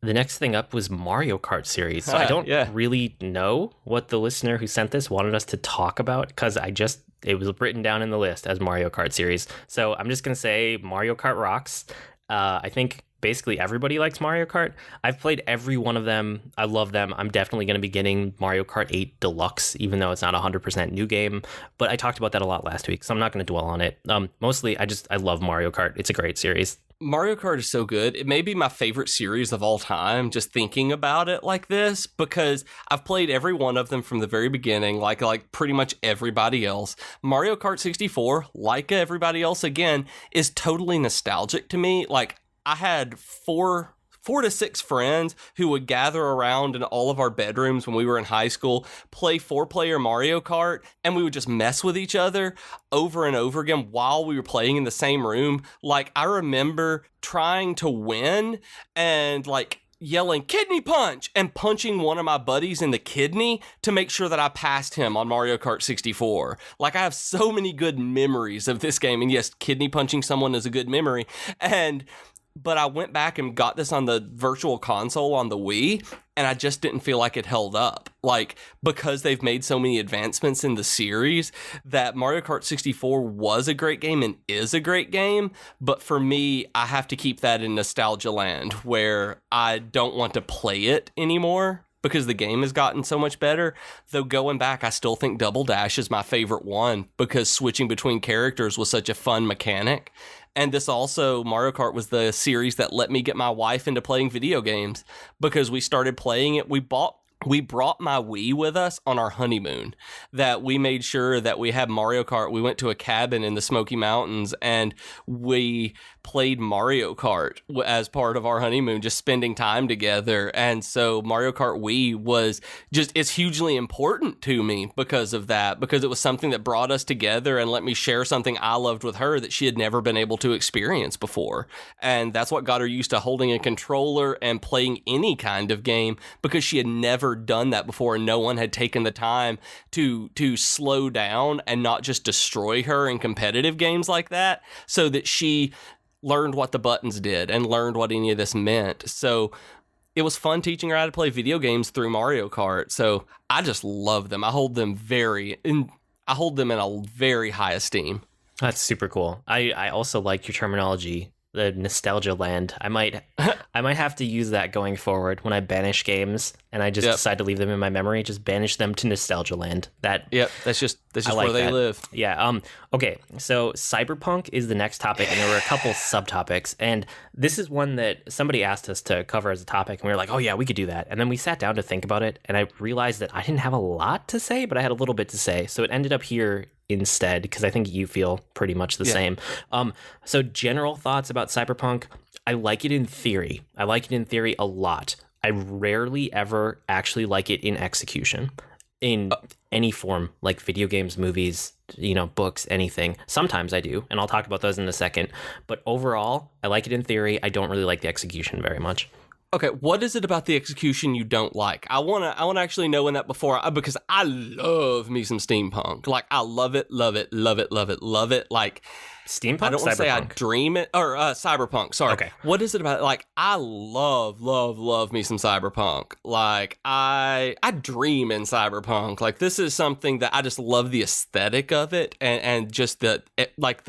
The next thing up was Mario Kart series. So I don't really know what the listener who sent this wanted us to talk about, because it was written down in the list as Mario Kart series. So I'm just going to say Mario Kart rocks. I think basically everybody likes Mario Kart. I've played every one of them. I love them. I'm definitely going to be getting Mario Kart 8 Deluxe, even though it's not a 100% new game. But I talked about that a lot last week, so I'm not going to dwell on it. Mostly, I love Mario Kart. It's a great series. Mario Kart is so good. It may be my favorite series of all time, just thinking about it like this, because I've played every one of them from the very beginning, like pretty much everybody else. Mario Kart 64, like everybody else again, is totally nostalgic to me. I had four to six friends who would gather around in all of our bedrooms when we were in high school, play 4-player Mario Kart, and we would just mess with each other over and over again while we were playing in the same room. I remember trying to win and yelling kidney punch and punching one of my buddies in the kidney to make sure that I passed him on Mario Kart 64. I have so many good memories of this game, and yes, kidney punching someone is a good memory. But I went back and got this on the virtual console on the Wii, and I just didn't feel like it held up. Because they've made so many advancements in the series, that Mario Kart 64 was a great game and is a great game. But for me, I have to keep that in nostalgia land, where I don't want to play it anymore because the game has gotten so much better. Though going back, I still think Double Dash is my favorite one because switching between characters was such a fun mechanic. And this also, Mario Kart was the series that let me get my wife into playing video games because we started playing it. We bought we brought my Wii with us on our honeymoon, that we made sure that we had Mario Kart. We went to a cabin in the Smoky Mountains and we played Mario Kart as part of our honeymoon, just spending time together. And so Mario Kart Wii was just, it's hugely important to me because of that, because it was something that brought us together and let me share something I loved with her that she had never been able to experience before. And that's what got her used to holding a controller and playing any kind of game, because she had never done that before, and no one had taken the time to slow down and not just destroy her in competitive games like that, so that she learned what the buttons did and learned what any of this meant. So it was fun teaching her how to play video games through Mario Kart. So I just love them. I hold them in a very high esteem. That's super cool. I also like your terminology, the nostalgia land. I might have to use that going forward when I banish games and I just decide to leave them in my memory. Just banish them to nostalgia land. That's just where they live. Yeah. Okay. So cyberpunk is the next topic, and there were a couple subtopics, and this is one that somebody asked us to cover as a topic, and we were like, oh yeah, we could do that. And then we sat down to think about it, and I realized that I didn't have a lot to say, but I had a little bit to say, so it ended up here instead, because I think you feel pretty much the same. So general thoughts about cyberpunk. I like it in theory. I like it in theory a lot. I rarely ever actually like it in execution, in any form, like video games, movies, books, anything. Sometimes I do, and I'll talk about those in a second. But overall, I like it in theory. I don't really like the execution very much. Okay, what is it about the execution you don't like? I wanna actually know in that because I love me some steampunk. Like, I love it, love it, love it, love it, love it. Like, steampunk? I don't want to say I dream it, or cyberpunk. Sorry. Okay. What is it about? Like, I love love me some cyberpunk. Like, I dream in cyberpunk. Like, this is something that I just love the aesthetic of it, and just the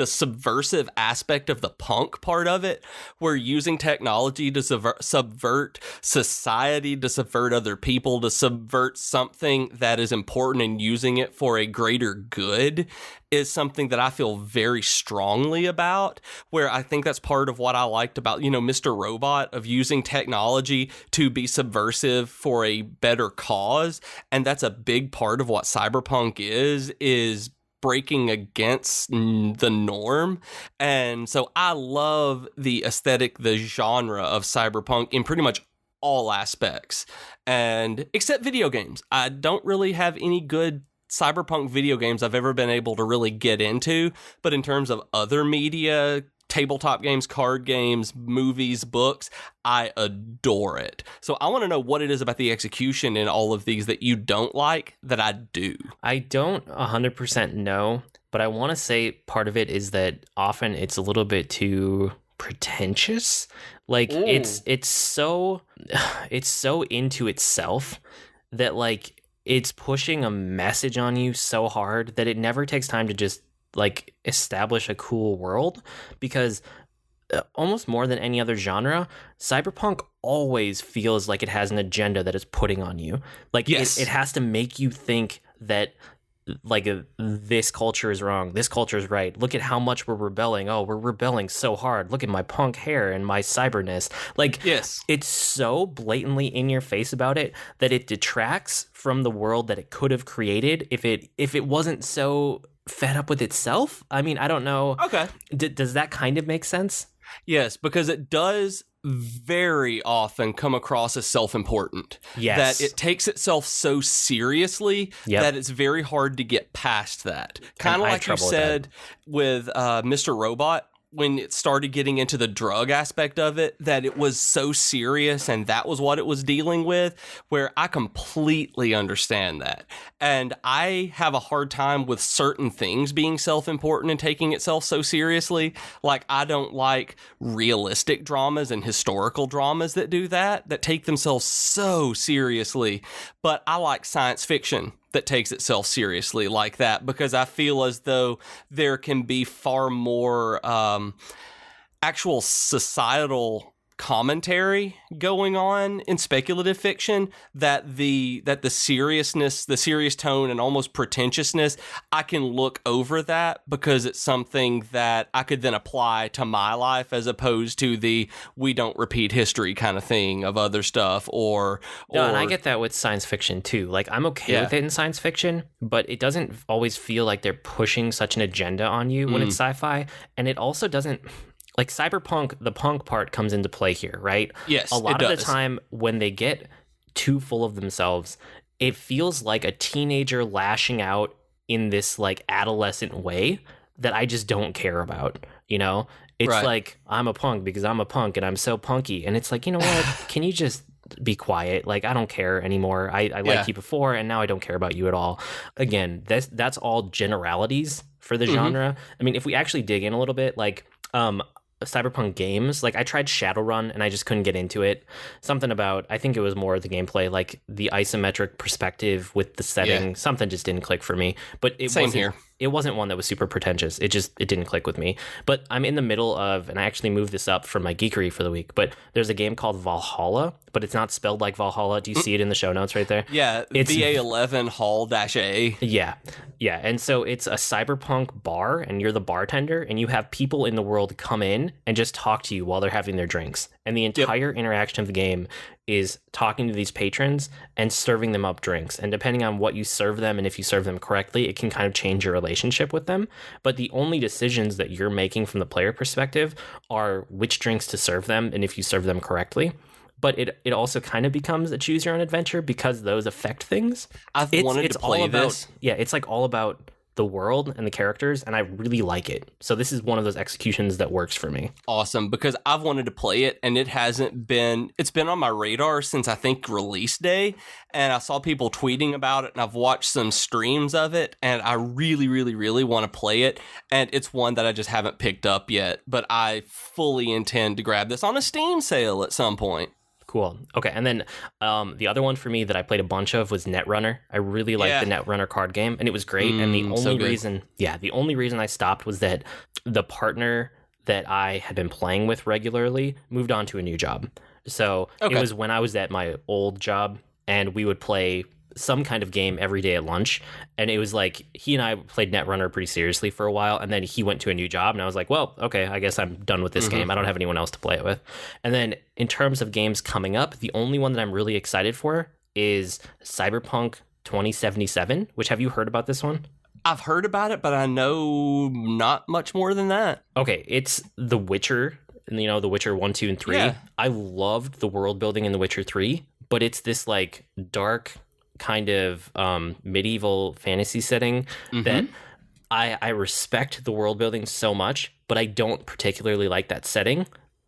subversive aspect of the punk part of it. We're using technology to subvert society, to subvert other people, to subvert something that is important, and using it for a greater good is something that I feel very strongly about, where I think that's part of what I liked about, Mr. Robot, of using technology to be subversive for a better cause. And that's a big part of what cyberpunk is breaking against the norm. And so I love the aesthetic, the genre of cyberpunk in pretty much all aspects, and except video games. I don't really have any good cyberpunk video games I've ever been able to really get into, but in terms of other media, tabletop games, card games, movies, books, I adore it. So I want to know what it is about the execution in all of these that you don't like that I do. I don't 100% know, but I want to say part of it is that often it's a little bit too pretentious. Like, it's so into itself that, like, it's pushing a message on you so hard that it never takes time to just, like, establish a cool world. Because almost more than any other genre, cyberpunk always feels like it has an agenda that it's putting on you. Like, yes, it has to make you think that, like, this culture is wrong, this culture is right. Look at how much we're rebelling. Oh, we're rebelling so hard. Look at my punk hair and my cyberness. Like, yes, it's so blatantly in your face about it that it detracts from the world that it could have created if it wasn't so fed up with itself. I mean, I don't know. Okay. Does that kind of make sense? Yes, because it does very often come across as self-important. Yes. That it takes itself so seriously that it's very hard to get past that. Kind of like you said with Mr. Robot, when it started getting into the drug aspect of it, that it was so serious and that was what it was dealing with, where I completely understand that. And I have a hard time with certain things being self-important and taking itself so seriously. Like, I don't like realistic dramas and historical dramas that do that take themselves so seriously. But I like science fiction that takes itself seriously like that, because I feel as though there can be far more actual societal commentary going on in speculative fiction, that the seriousness, the serious tone and almost pretentiousness, I can look over that because it's something that I could then apply to my life, as opposed to the we don't repeat history kind of thing of other stuff. No, and I get that with science fiction too. Like, I'm okay with it in science fiction, but it doesn't always feel like they're pushing such an agenda on you when it's sci-fi. And it also doesn't, like, cyberpunk, the punk part comes into play here, right? Yes, a lot it of does. the time when they get too full of themselves, it feels like a teenager lashing out in this like adolescent way that I just don't care about, you know? It's Right. like, I'm a punk because I'm a punk and I'm so punky. And it's like, you know what? Can you just be quiet? Like, I don't care anymore. I liked you before, and now I don't care about you at all. Again, that's all generalities for the genre. I mean, if we actually dig in a little bit, like cyberpunk games, like I tried Shadowrun and I just couldn't get into it. Something about, I think it was more the gameplay, like the isometric perspective with the setting, something just didn't click for me. But it wasn't one that was super pretentious. It didn't click with me. But I'm in the middle of, and I actually moved this up from my Geekery for the week, but there's a game called Valhalla, but it's not spelled like Valhalla. Do you see it in the show notes right there? Yeah, it's VA11 Hall-A. Yeah. And so it's a cyberpunk bar, and you're the bartender, and you have people in the world come in and just talk to you while they're having their drinks. And the entire interaction of the game is talking to these patrons and serving them up drinks. And depending on what you serve them and if you serve them correctly, it can kind of change your relationship with them. But the only decisions that you're making from the player perspective are which drinks to serve them and if you serve them correctly. But it also kind of becomes a choose your own adventure because those affect things. I've wanted to play this. Yeah, it's like all about the world and the characters, and I really like it. So this is one of those executions that works for me. Awesome, because I've wanted to play it, and it's been on my radar since I think release day, and I saw people tweeting about it, and I've watched some streams of it, and I really, really, really want to play it, and it's one that I just haven't picked up yet, but I fully intend to grab this on a Steam sale at some point. Cool. Okay, and then the other one for me that I played a bunch of was Netrunner. I really liked the Netrunner card game, and it was great. And the only reason I stopped was that the partner that I had been playing with regularly moved on to a new job. So it was when I was at my old job, and we would play some kind of game every day at lunch, and it was like he and I played Netrunner pretty seriously for a while, and then he went to a new job, and I was like, well, okay, I guess I'm done with this game. I don't have anyone else to play it with. And then in terms of games coming up, the only one that I'm really excited for is Cyberpunk 2077, which, have you heard about this one? I've heard about it, but I know not much more than that. Okay, it's The Witcher, you know, The Witcher 1, 2, and 3. Yeah. I loved the world building in The Witcher 3, but it's this like dark kind of medieval fantasy setting that I respect the world building so much, but I don't particularly like that setting.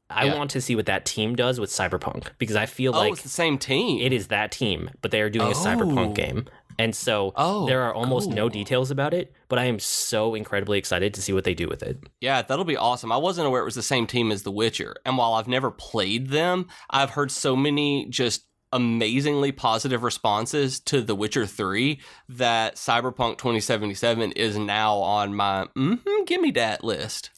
I want to see what that team does with Cyberpunk, because I feel like it's the same team. It is that team, but they are doing a Cyberpunk game. And so there are almost no details about it, but I am so incredibly excited to see what they do with it. Yeah, that'll be awesome. I wasn't aware it was the same team as The Witcher. And while I've never played them, I've heard so many just amazingly positive responses to The Witcher 3 that Cyberpunk 2077 is now on my give me that list.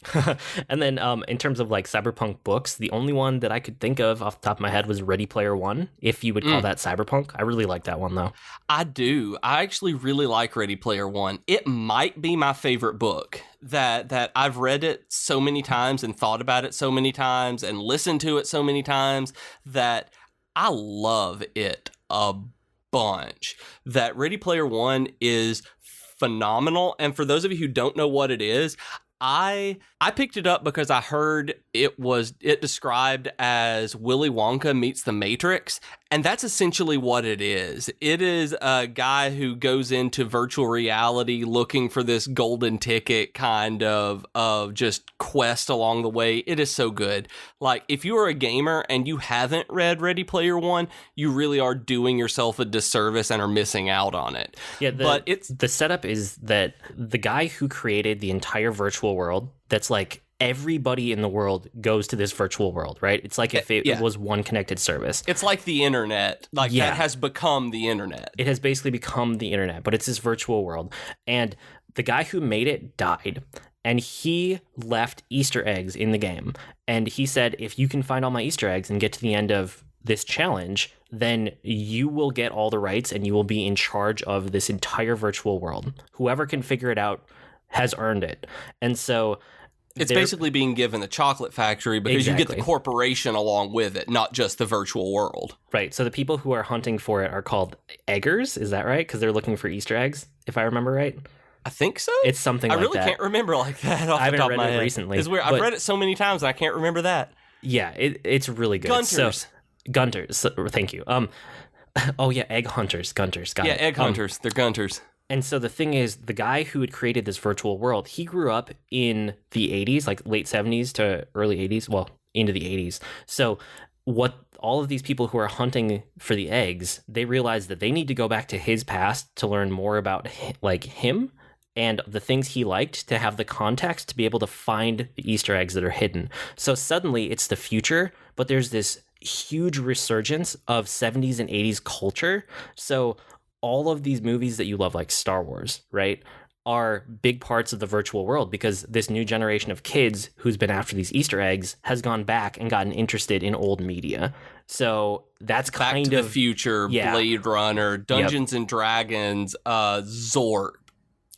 And then in terms of like cyberpunk books, the only one that I could think of off the top of my head was Ready Player One, if you would call that cyberpunk. I really like that one though. I do. I actually really like Ready Player One. It might be my favorite book. That I've read it so many times and thought about it so many times and listened to it so many times that I love it a bunch. That Ready Player One is phenomenal. And for those of you who don't know what it is, I picked it up because I heard it described as Willy Wonka meets the Matrix, and that's essentially what it is. It is a guy who goes into virtual reality looking for this golden ticket kind of just quest along the way. It is so good. Like, if you are a gamer and you haven't read Ready Player One, you really are doing yourself a disservice and are missing out on it. Yeah, the setup is that the guy who created the entire virtual world, that's like everybody in the world goes to this virtual world, right? It's like if it was one connected service. It's like the internet. Like that has become the internet. It has basically become the internet, but it's this virtual world. And the guy who made it died. and he left Easter eggs in the game. And he said, if you can find all my Easter eggs and get to the end of this challenge, then you will get all the rights and you will be in charge of this entire virtual world. Whoever can figure it out has earned it. And so it's basically being given the chocolate factory because you get the corporation along with it, not just the virtual world. Right. So the people who are hunting for it are called eggers. Is that right? Because they're looking for Easter eggs, if I remember right. I think so. It's something like that. I really can't remember like that off the top of my head. I haven't read it recently. It's weird. I've read it so many times and I can't remember that. Yeah, it's really good. Gunters. Gunters. Thank you. Oh yeah, egg hunters. Gunters. Got it. Yeah, egg hunters. They're gunters. And so the thing is, the guy who had created this virtual world, he grew up in the 80s, like late 70s to early 80s, well, into the 80s. So what all of these people who are hunting for the eggs, they realize that they need to go back to his past to learn more about him and the things he liked, to have the context to be able to find the Easter eggs that are hidden. So suddenly it's the future, but there's this huge resurgence of 70s and 80s culture. So all of these movies that you love, like Star Wars, right, are big parts of the virtual world because this new generation of kids who's been after these Easter eggs has gone back and gotten interested in old media. So that's kind of Back to the Future, Blade Runner, Dungeons and Dragons, Zork.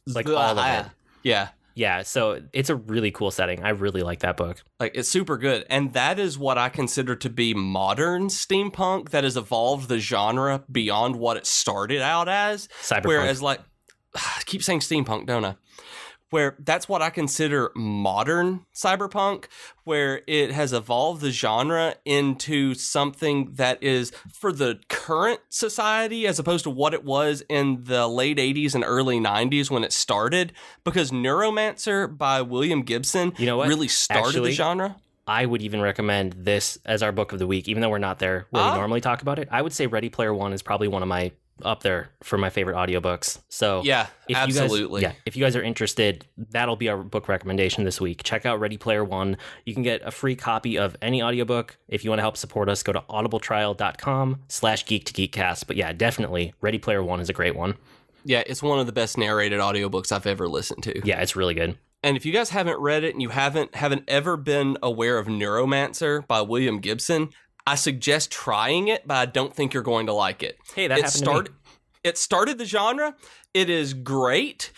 Like all of it. Yeah. Yeah, so it's a really cool setting. I really like that book. Like, it's super good. And that is what I consider to be modern steampunk that has evolved the genre beyond what it started out as. Cyberpunk. Whereas, like, I keep saying steampunk, don't I? Where that's what I consider modern cyberpunk, where it has evolved the genre into something that is for the current society as opposed to what it was in the late 80s and early 90s when it started. Because Neuromancer by William Gibson really started the genre. I would even recommend this as our book of the week, even though we're not there where we normally talk about it. I would say Ready Player One is probably one of my up there for my favorite audiobooks. So yeah, absolutely. If you guys are interested, that'll be our book recommendation this week. Check out Ready Player One. You can get a free copy of any audiobook. If you want to help support us, go to audibletrial.com/geek2geekcast. But yeah, definitely Ready Player One is a great one. Yeah, it's one of the best narrated audiobooks I've ever listened to. Yeah, it's really good. And if you guys haven't read it and you haven't ever been aware of Neuromancer by William Gibson, I suggest trying it, but I don't think you're going to like it. Hey, that happened to me. It started the genre. It is great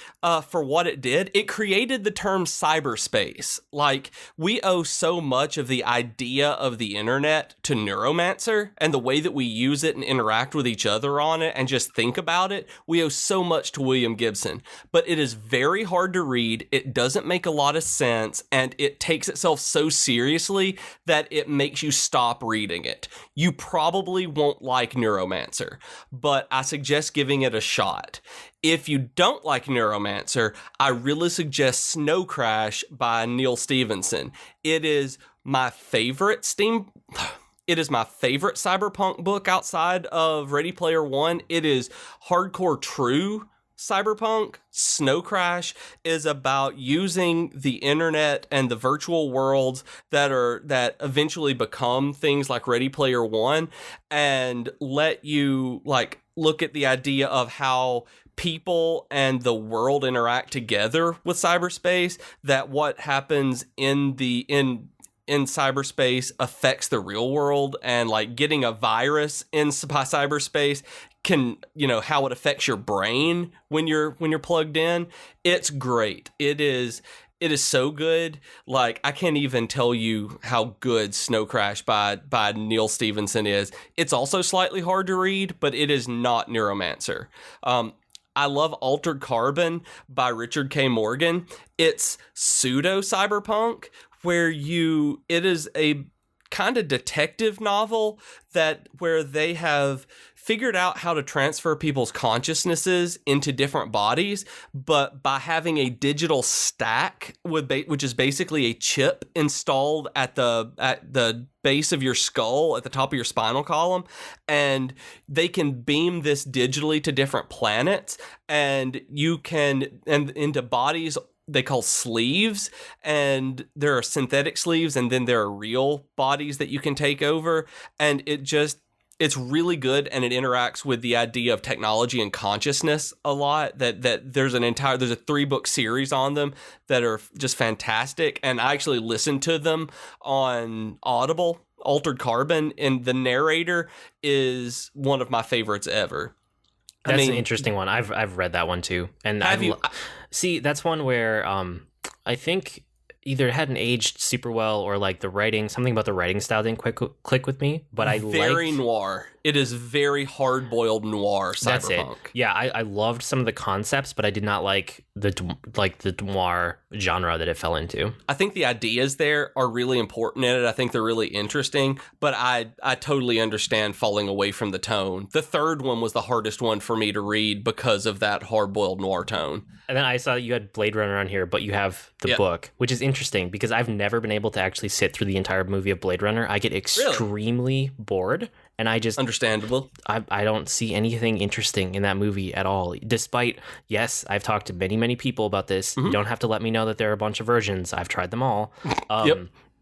for what it did. It created the term cyberspace. Like, we owe so much of the idea of the internet to Neuromancer and the way that we use it and interact with each other on it and just think about it. We owe so much to William Gibson. But it is very hard to read. It doesn't make a lot of sense, and it takes itself so seriously that it makes you stop reading it. You probably won't like Neuromancer, but I suggest giving it a shot. If you don't like Neuromancer, I really suggest Snow Crash by Neil Stephenson. It is my favorite cyberpunk book outside of Ready Player One. It is hardcore true cyberpunk. Snow Crash is about using the internet and the virtual worlds that eventually become things like Ready Player One and let you like look at the idea of how people and the world interact together with cyberspace, that what happens in cyberspace affects the real world, and like getting a virus in cyberspace can, how it affects your brain when you're plugged in. It's great. It is so good. Like, I can't even tell you how good Snow Crash by Neil Stephenson is. It's also slightly hard to read, but it is not Neuromancer. I love Altered Carbon by Richard K. Morgan. It's pseudo cyberpunk where it is a kind of detective novel where they have figured out how to transfer people's consciousnesses into different bodies, but by having a digital stack which is basically a chip installed at the base of your skull at the top of your spinal column, and they can beam this digitally to different planets, and into bodies they call sleeves, and there are synthetic sleeves, and then there are real bodies that you can take over, and it's really good, and it interacts with the idea of technology and consciousness a lot. That there's a 3-book series on them that are just fantastic, and I actually listened to them on Audible, Altered Carbon, and the narrator is one of my favorites ever. That's an interesting one. I've read that one too, and see, that's one where I think either it hadn't aged super well or like the writing, something about the writing style didn't click with me. But I very noir. It is very hard boiled noir cyberpunk. That's it. Yeah, I loved some of the concepts, but I did not like the noir genre that it fell into. I think the ideas there are really important in it. I think they're really interesting, but I totally understand falling away from the tone. The third one was the hardest one for me to read because of that hard boiled noir tone. And then I saw you had Blade Runner on here, but you have the book, which is interesting because I've never been able to actually sit through the entire movie of Blade Runner. I get extremely bored, and I just... Understandable. I don't see anything interesting in that movie at all. Despite, yes, I've talked to many, many people about this. You don't have to let me know that there are a bunch of versions. I've tried them all.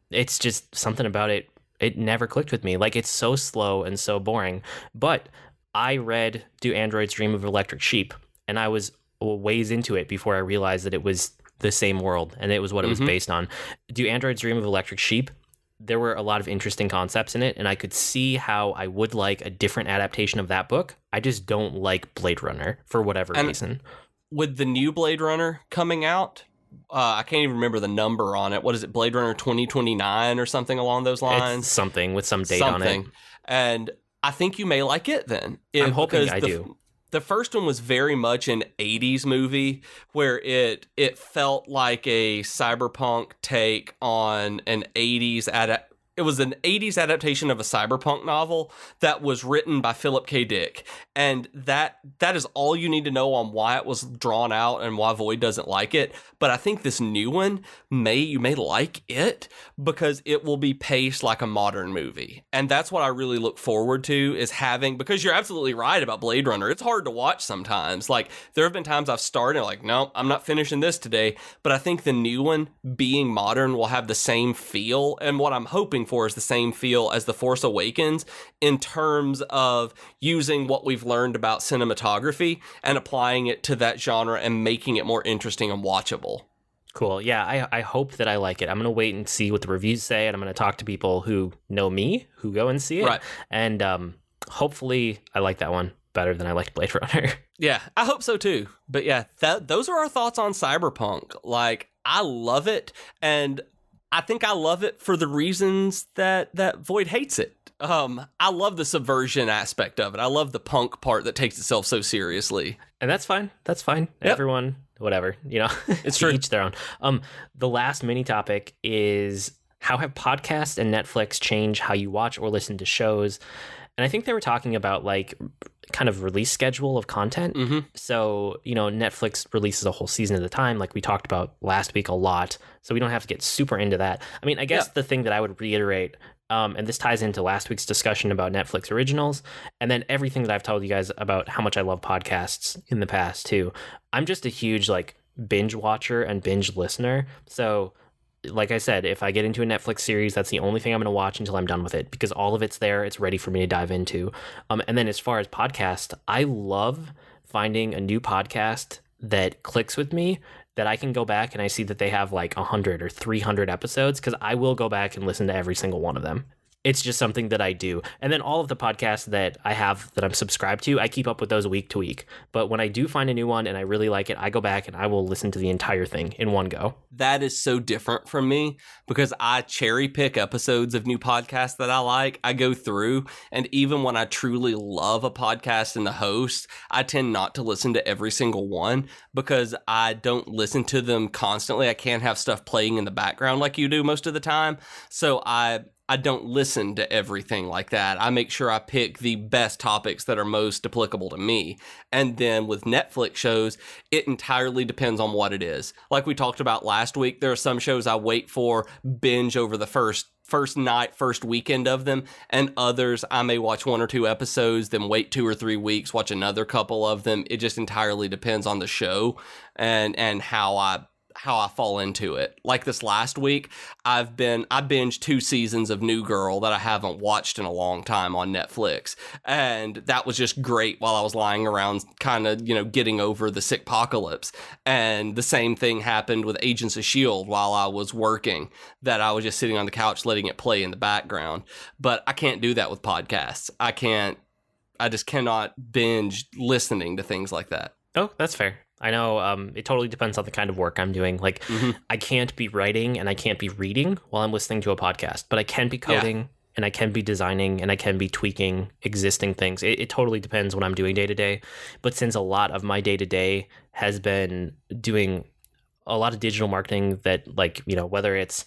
It's just something about it. It never clicked with me. Like, it's so slow and so boring. But I read Do Androids Dream of Electric Sheep, and I was ways into it before I realized that it was the same world and it was what it was based on. Do Androids Dream of Electric Sheep? There were a lot of interesting concepts in it, and I could see how I would like a different adaptation of that book. I just don't like Blade Runner for whatever reason. With the new Blade Runner coming out, I can't even remember the number on it. What is it, Blade Runner 2029 or something along those lines? It's something with some date on it. And I think you may like it then. I'm hoping I do. The first one was very much an 80s movie where it felt like a cyberpunk take on an 80s it was an 80s adaptation of a cyberpunk novel that was written by Philip K. Dick. And that is all you need to know on why it was drawn out and why Void doesn't like it. But I think this new one, you may like it because it will be paced like a modern movie. And that's what I really look forward to is having, because you're absolutely right about Blade Runner. It's hard to watch sometimes. Like, there have been times I've started like, no, I'm not finishing this today. But I think the new one, being modern, will have the same feel. And what I'm hoping for is the same feel as The Force Awakens in terms of using what we've learned about cinematography and applying it to that genre and making it more interesting and watchable. Cool. Yeah, I hope that I like it. I'm going to wait and see what the reviews say, and I'm going to talk to people who know me, who go and see it. Right. And hopefully I like that one better than I liked Blade Runner. Yeah, I hope so too. But yeah, those are our thoughts on Cyberpunk. Like, I love it, and I think I love it for the reasons that Void hates it. I love the subversion aspect of it. I love the punk part that takes itself so seriously. And that's fine. That's fine. Yep. Everyone, whatever, it's true. Each their own. The last mini topic is, how have podcasts and Netflix changed how you watch or listen to shows? And I think they were talking about like kind of release schedule of content. Mm-hmm. So, Netflix releases a whole season at a time, like we talked about last week a lot. So we don't have to get super into that. I mean, I guess the thing that I would reiterate, and this ties into last week's discussion about Netflix originals, and then everything that I've told you guys about how much I love podcasts in the past too. I'm just a huge like binge watcher and binge listener. So like I said, if I get into a Netflix series, that's the only thing I'm going to watch until I'm done with it, because all of it's there. It's ready for me to dive into. And then as far as podcast, I love finding a new podcast that clicks with me, that I can go back and I see that they have like 100 or 300 episodes, because I will go back and listen to every single one of them. It's just something that I do. And then all of the podcasts that I have that I'm subscribed to, I keep up with those week to week. But when I do find a new one and I really like it, I go back and I will listen to the entire thing in one go. That is so different from me, because I cherry pick episodes of new podcasts that I like. I go through, and even when I truly love a podcast and the host, I tend not to listen to every single one because I don't listen to them constantly. I can't have stuff playing in the background like you do most of the time. So I don't listen to everything like that. I make sure I pick the best topics that are most applicable to me. And then with Netflix shows, it entirely depends on what it is. Like we talked about last week, there are some shows I wait for, binge over the first night, first weekend of them, and others I may watch 1 or 2 episodes, then wait 2 or 3 weeks, watch another couple of them. It just entirely depends on the show and how how I fall into it. Like this last week, I binged 2 seasons of New Girl that I haven't watched in a long time on Netflix. And that was just great while I was lying around kind of, getting over the sickpocalypse. And the same thing happened with Agents of S.H.I.E.L.D. while I was working, that I was just sitting on the couch letting it play in the background. But I can't do that with podcasts. I just cannot binge listening to things like that. Oh, that's fair. I know it totally depends on the kind of work I'm doing. Like, I can't be writing and I can't be reading while I'm listening to a podcast, but I can be coding and I can be designing and I can be tweaking existing things. It totally depends what I'm doing day to day. But since a lot of my day to day has been doing a lot of digital marketing that, like, whether it's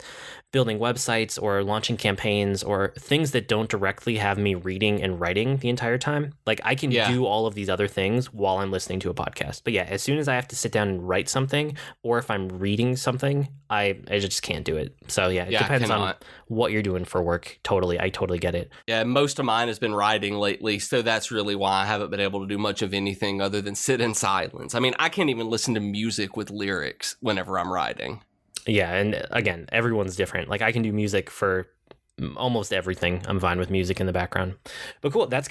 building websites or launching campaigns or things that don't directly have me reading and writing the entire time, like, I can do all of these other things while I'm listening to a podcast. But yeah, as soon as I have to sit down and write something, or if I'm reading something, I just can't do it. So yeah, it depends on what you're doing for work. I totally get it. Yeah, most of mine has been writing lately, so that's really why I haven't been able to do much of anything other than sit in silence. I mean, I can't even listen to music with lyrics whenever I'm writing. Yeah, and again, everyone's different. Like, I can do music for almost everything. I'm fine with music in the background. But cool, that's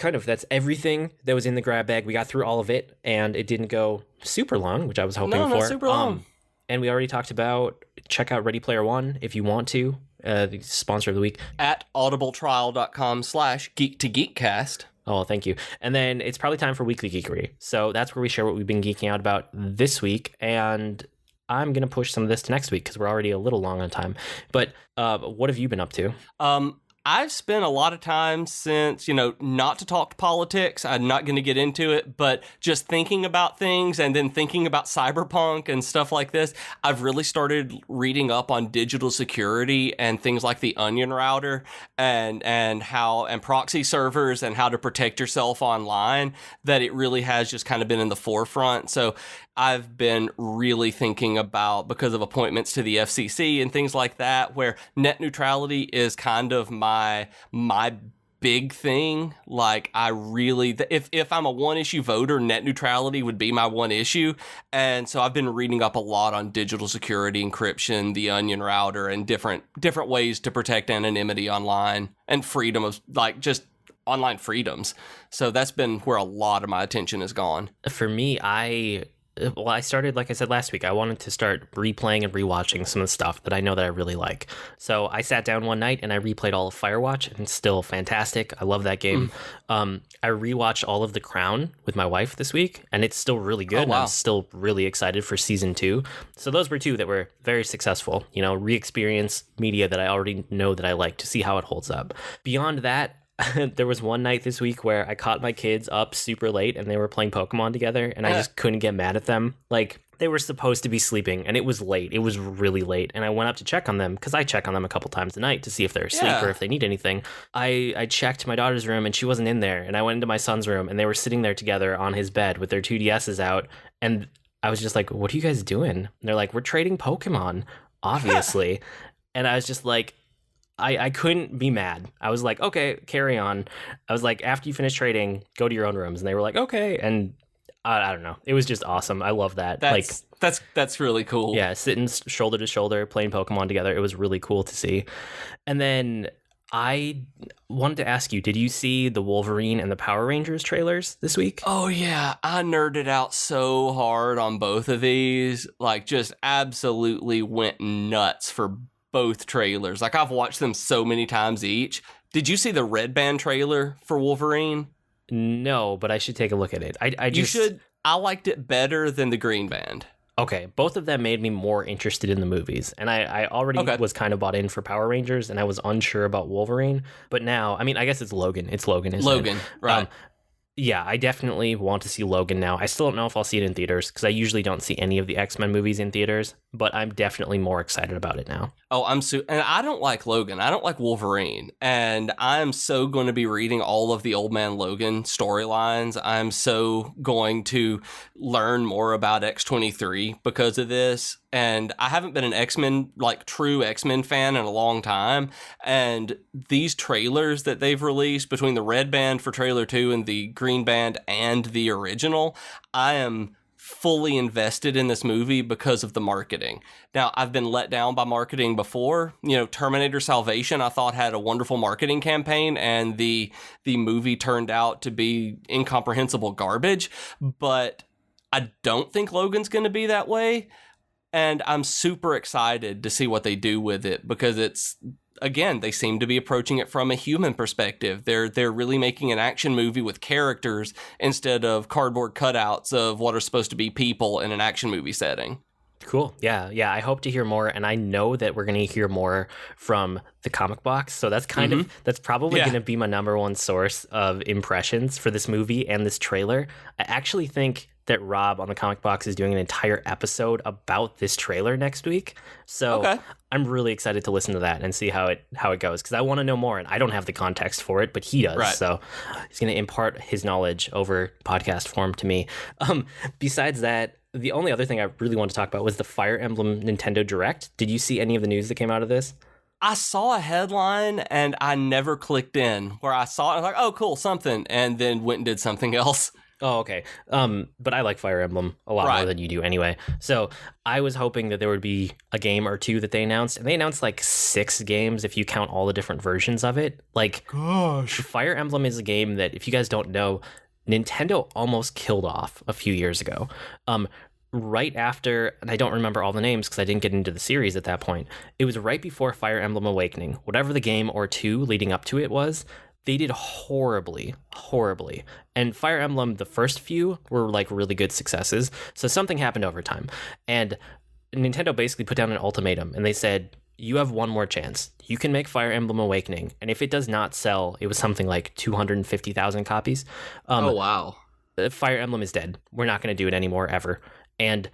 everything that was in the grab bag. We got through all of it, and it didn't go super long, which I was hoping for. Not super long. And we already talked about, check out Ready Player One if you want to. The sponsor of the week. At audibletrial.com/geek-to-geekcast. Oh, thank you. And then it's probably time for Weekly Geekery. So that's where we share what we've been geeking out about this week. And I'm going to push some of this to next week because we're already a little long on time. But what have you been up to? I've spent a lot of time since, not to talk politics. I'm not going to get into it, but just thinking about things and then thinking about cyberpunk and stuff like this. I've really started reading up on digital security and things like the Onion router and proxy servers and how to protect yourself online, that it really has just kind of been in the forefront. So I've been really thinking about, because of appointments to the FCC and things like that, where net neutrality is kind of my big thing. Like, I really, if I'm a one issue voter, net neutrality would be my one issue. And so I've been reading up a lot on digital security, encryption, the Onion router, and different ways to protect anonymity online and freedom of, like, just online freedoms. So that's been where a lot of my attention has gone. For me, I started, like I said last week, I wanted to start replaying and rewatching some of the stuff that I know that I really like. So I sat down one night and I replayed all of Firewatch, and it's still fantastic. I love that game. I rewatched all of The Crown with my wife this week, and it's still really good. Oh, wow. And I'm still really excited for season 2. So those were 2 that were very successful, re-experience media that I already know that I like, to see how it holds up. Beyond that, there was one night this week where I caught my kids up super late and they were playing Pokemon together, and I just couldn't get mad at them. Like, they were supposed to be sleeping and it was late. It was really late. And I went up to check on them, because I check on them a couple times a night to see if they're asleep or if they need anything. I checked my daughter's room and she wasn't in there. And I went into my son's room and they were sitting there together on his bed with their 2DSs out. And I was just like, what are you guys doing? And they're like, we're trading Pokemon, obviously. And I was just like, I couldn't be mad. I was like, okay, carry on. I was like, after you finish trading, go to your own rooms. And they were like, okay. And I don't know. It was just awesome. I love that. That's really cool. Yeah, sitting shoulder to shoulder, playing Pokemon together. It was really cool to see. And then I wanted to ask you, did you see the Wolverine and the Power Rangers trailers this week? Oh, yeah. I nerded out so hard on both of these. Like, just absolutely went nuts for both trailers. Like, I've watched them so many times each. Did you see the Red Band trailer for Wolverine? No, but I should take a look at it. You should. I liked it better than the Green Band. Okay, both of them made me more interested in the movies. And I already was kind of bought in for Power Rangers, and I was unsure about Wolverine. But now, I mean, I guess it's Logan. It's Logan, isn't it? Logan, right. Yeah, I definitely want to see Logan now. I still don't know if I'll see it in theaters, because I usually don't see any of the X-Men movies in theaters, but I'm definitely more excited about it now. Oh, and I don't like Logan. I don't like Wolverine. And I'm so going to be reading all of the Old Man Logan storylines. I'm so going to learn more about X-23 because of this. And I haven't been an X-Men, like true X-Men fan in a long time. And these trailers that they've released between the Red Band for trailer 2 and the Green Band and the original, I am fully invested in this movie because of the marketing. Now, I've been let down by marketing before. Terminator Salvation, I thought had a wonderful marketing campaign, and the movie turned out to be incomprehensible garbage. But I don't think Logan's going to be that way. And I'm super excited to see what they do with it, because again, they seem to be approaching it from a human perspective. They're really making an action movie with characters instead of cardboard cutouts of what are supposed to be people in an action movie setting. Cool. Yeah. I hope to hear more, and I know that we're going to hear more from the comic box. So that's that's probably going to be my number one source of impressions for this movie and this trailer. I actually think that Rob on the comic box is doing an entire episode about this trailer next week. So I'm really excited to listen to that and see how it goes, because I want to know more, and I don't have the context for it, but he does. Right. So he's going to impart his knowledge over podcast form to me. Besides that, the only other thing I really want to talk about was the Fire Emblem Nintendo Direct. Did you see any of the news that came out of this? I saw a headline and I never clicked in. Where I saw it, I was like, oh, cool, something, and then went and did something else. Oh, okay. But I like Fire Emblem a lot more than you do anyway. So I was hoping that there would be a game or two that they announced. And they announced like 6 games if you count all the different versions of it. Like, gosh. Fire Emblem is a game that, if you guys don't know, Nintendo almost killed off a few years ago. Right after, and I don't remember all the names because I didn't get into the series at that point. It was right before Fire Emblem Awakening. Whatever the game or two leading up to it was, they did horribly. And Fire Emblem, the first few were like really good successes. So something happened over time. And Nintendo basically put down an ultimatum, and they said, you have one more chance. You can make Fire Emblem Awakening. And if it does not sell, it was something like 250,000 copies. Oh, wow. Fire Emblem is dead. We're not going to do it anymore, ever. And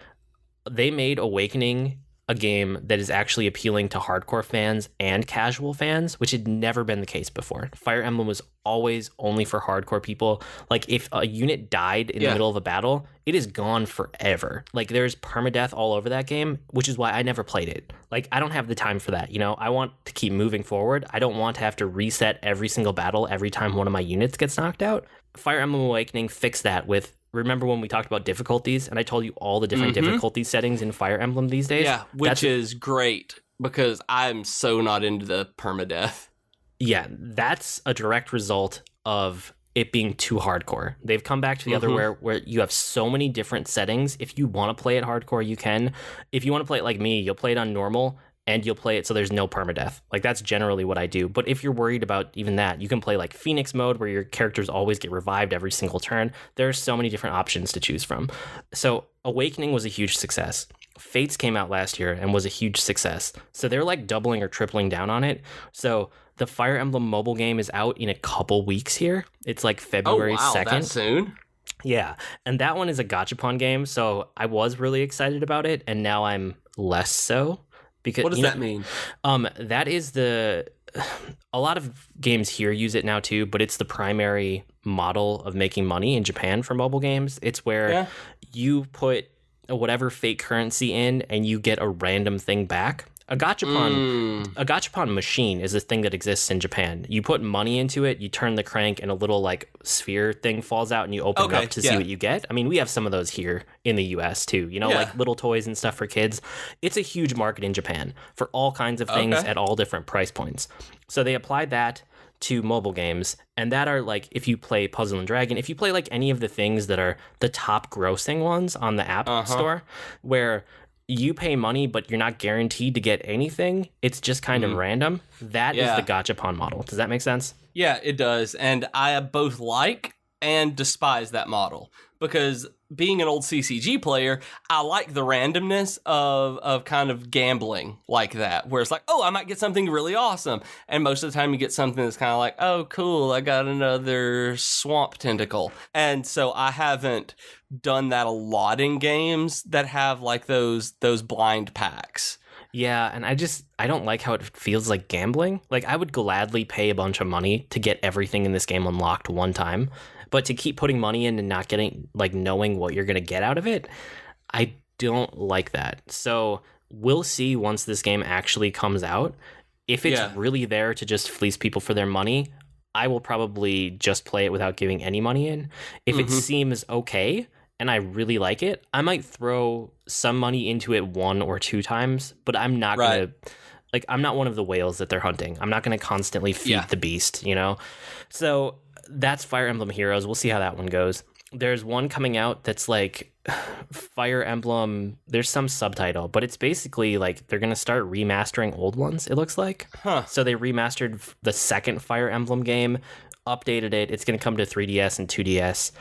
they made Awakening a game that is actually appealing to hardcore fans and casual fans, which had never been the case before. Fire Emblem was always only for hardcore people. Like, if a unit died in the middle of a battle, it is gone forever. Like, there's permadeath all over that game, which is why I never played it. Like, I don't have the time for that. I want to keep moving forward. I don't want to have to reset every single battle every time one of my units gets knocked out. Fire Emblem Awakening fixed that with, remember when we talked about difficulties and I told you all the different difficulty settings in Fire Emblem these days? Yeah, which is great, because I'm so not into the permadeath. Yeah, that's a direct result of it being too hardcore. They've come back to the other where you have so many different settings. If you want to play it hardcore, you can. If you want to play it like me, you'll play it on normal, and you'll play it so there's no permadeath. Like, that's generally what I do. But if you're worried about even that, you can play like Phoenix mode, where your characters always get revived every single turn. There are so many different options to choose from. So Awakening was a huge success. Fates came out last year and was a huge success. So they're like doubling or tripling down on it. So the Fire Emblem mobile game is out in a couple weeks here. It's like February 2nd. That soon? Yeah. And that one is a gachapon game. So I was really excited about it, and now I'm less so. Because, what does that mean? That is a lot of games here use it now too, but it's the primary model of making money in Japan for mobile games. It's where you put whatever fake currency in and you get a random thing back. A gachapon machine is a thing that exists in Japan. You put money into it, you turn the crank, and a little like sphere thing falls out, and you open it up to see what you get. I mean, we have some of those here in the US too, like little toys and stuff for kids. It's a huge market in Japan for all kinds of things at all different price points. So they applied that to mobile games, and that are like, if you play Puzzle and Dragon, if you play like any of the things that are the top grossing ones on the App Store, where you pay money, but you're not guaranteed to get anything. It's just kind of random. That is the gachapon model. Does that make sense? Yeah, it does. And I both like and despise that model, because being an old CCG player, I like the randomness of kind of gambling like that, where it's like, oh, I might get something really awesome. And most of the time you get something that's kind of like, oh, cool, I got another swamp tentacle. And so I haven't done that a lot in games that have like those blind packs. Yeah, and I don't like how it feels like gambling. Like, I would gladly pay a bunch of money to get everything in this game unlocked one time. But to keep putting money in and not getting, like, knowing what you're going to get out of it, I don't like that. So we'll see once this game actually comes out. If it's really there to just fleece people for their money, I will probably just play it without giving any money in. If it seems okay, and I really like it, I might throw some money into it 1 or 2 times, but I'm not going to, like, I'm not one of the whales that they're hunting. I'm not going to constantly feed the beast, you know? So that's Fire Emblem Heroes. We'll see how that one goes. There's one coming out that's like Fire Emblem, there's some subtitle, but it's basically like they're going to start remastering old ones, it looks like. So they remastered the second Fire Emblem game, updated it. It's going to come to 3DS and 2DS.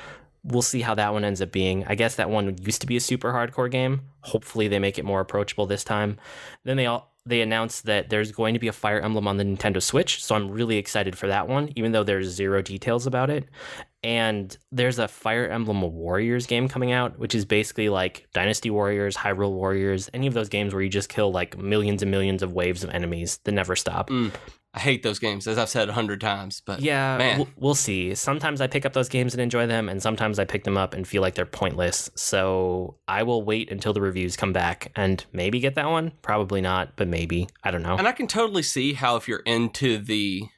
We'll see how that one ends up being. I guess that one used to be a super hardcore game. Hopefully they make it more approachable this time. Then they announced that there's going to be a Fire Emblem on the Nintendo Switch, so I'm really excited for that one, even though there's 0 details about it. And there's a Fire Emblem Warriors game coming out, which is basically like Dynasty Warriors, Hyrule Warriors, any of those games where you just kill like millions and millions of waves of enemies that never stop. I hate those games, as I've said 100 times, but yeah, man. We'll see. Sometimes I pick up those games and enjoy them, and sometimes I pick them up and feel like they're pointless. So I will wait until the reviews come back and maybe get that one. Probably not, but maybe. I don't know. And I can totally see how if you're into the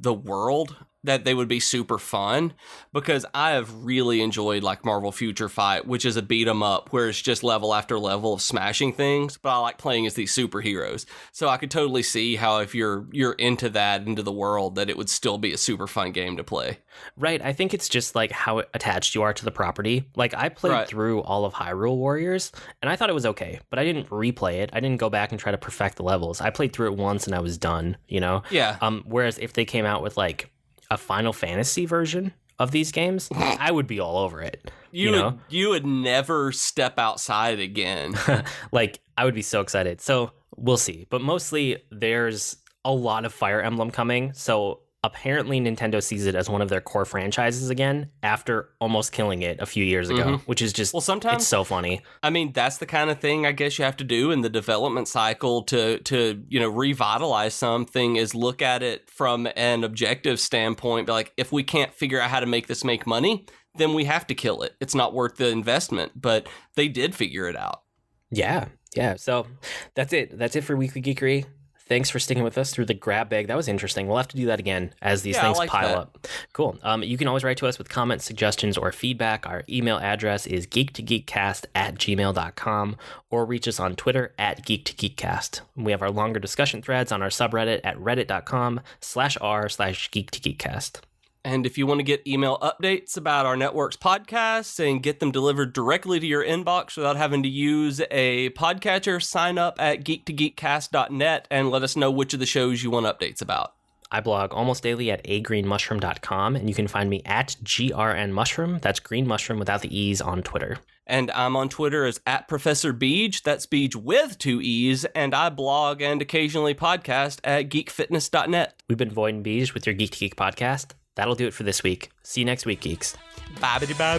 world, that they would be super fun, because I have really enjoyed like Marvel Future Fight, which is a beat 'em up where it's just level after level of smashing things, but I like playing as these superheroes. So I could totally see how if you're into that, into the world, that it would still be a super fun game to play. Right. I think it's just like how attached you are to the property. Like I played through all of Hyrule Warriors and I thought it was okay, but I didn't replay it. I didn't go back and try to perfect the levels. I played through it once and I was done, you know? Yeah. Whereas if they came out with like a Final Fantasy version of these games, I would be all over it. You would never step outside again. Like I would be so excited. So we'll see. But mostly there's a lot of Fire Emblem coming. So apparently Nintendo sees it as one of their core franchises again after almost killing it a few years ago, which is just, sometimes it's so funny. I mean, that's the kind of thing I guess you have to do in the development cycle to revitalize something, is look at it from an objective standpoint. But like, if we can't figure out how to make this make money, then we have to kill it. It's not worth the investment, but they did figure it out. Yeah. So that's it. That's it for Weekly Geekery. Thanks for sticking with us through the grab bag. That was interesting. We'll have to do that again as these things pile up. Cool. You can always write to us with comments, suggestions, or feedback. Our email address is geek2geekcast@gmail.com, or reach us on Twitter @geek2geekcast. We have our longer discussion threads on our subreddit at reddit.com/r/geek2geekcast. And if you want to get email updates about our network's podcasts and get them delivered directly to your inbox without having to use a podcatcher, sign up at geek2geekcast.net and let us know which of the shows you want updates about. I blog almost daily at agreenmushroom.com, and you can find me at grnmushroom. That's green mushroom without the E's on Twitter. And I'm on Twitter as @Professor Beej. That's Beej with 2 E's. And I blog and occasionally podcast at geekfitness.net. We've been Void and Beej with your Geek to Geek podcast. That'll do it for this week. See you next week, geeks. Bye-bye.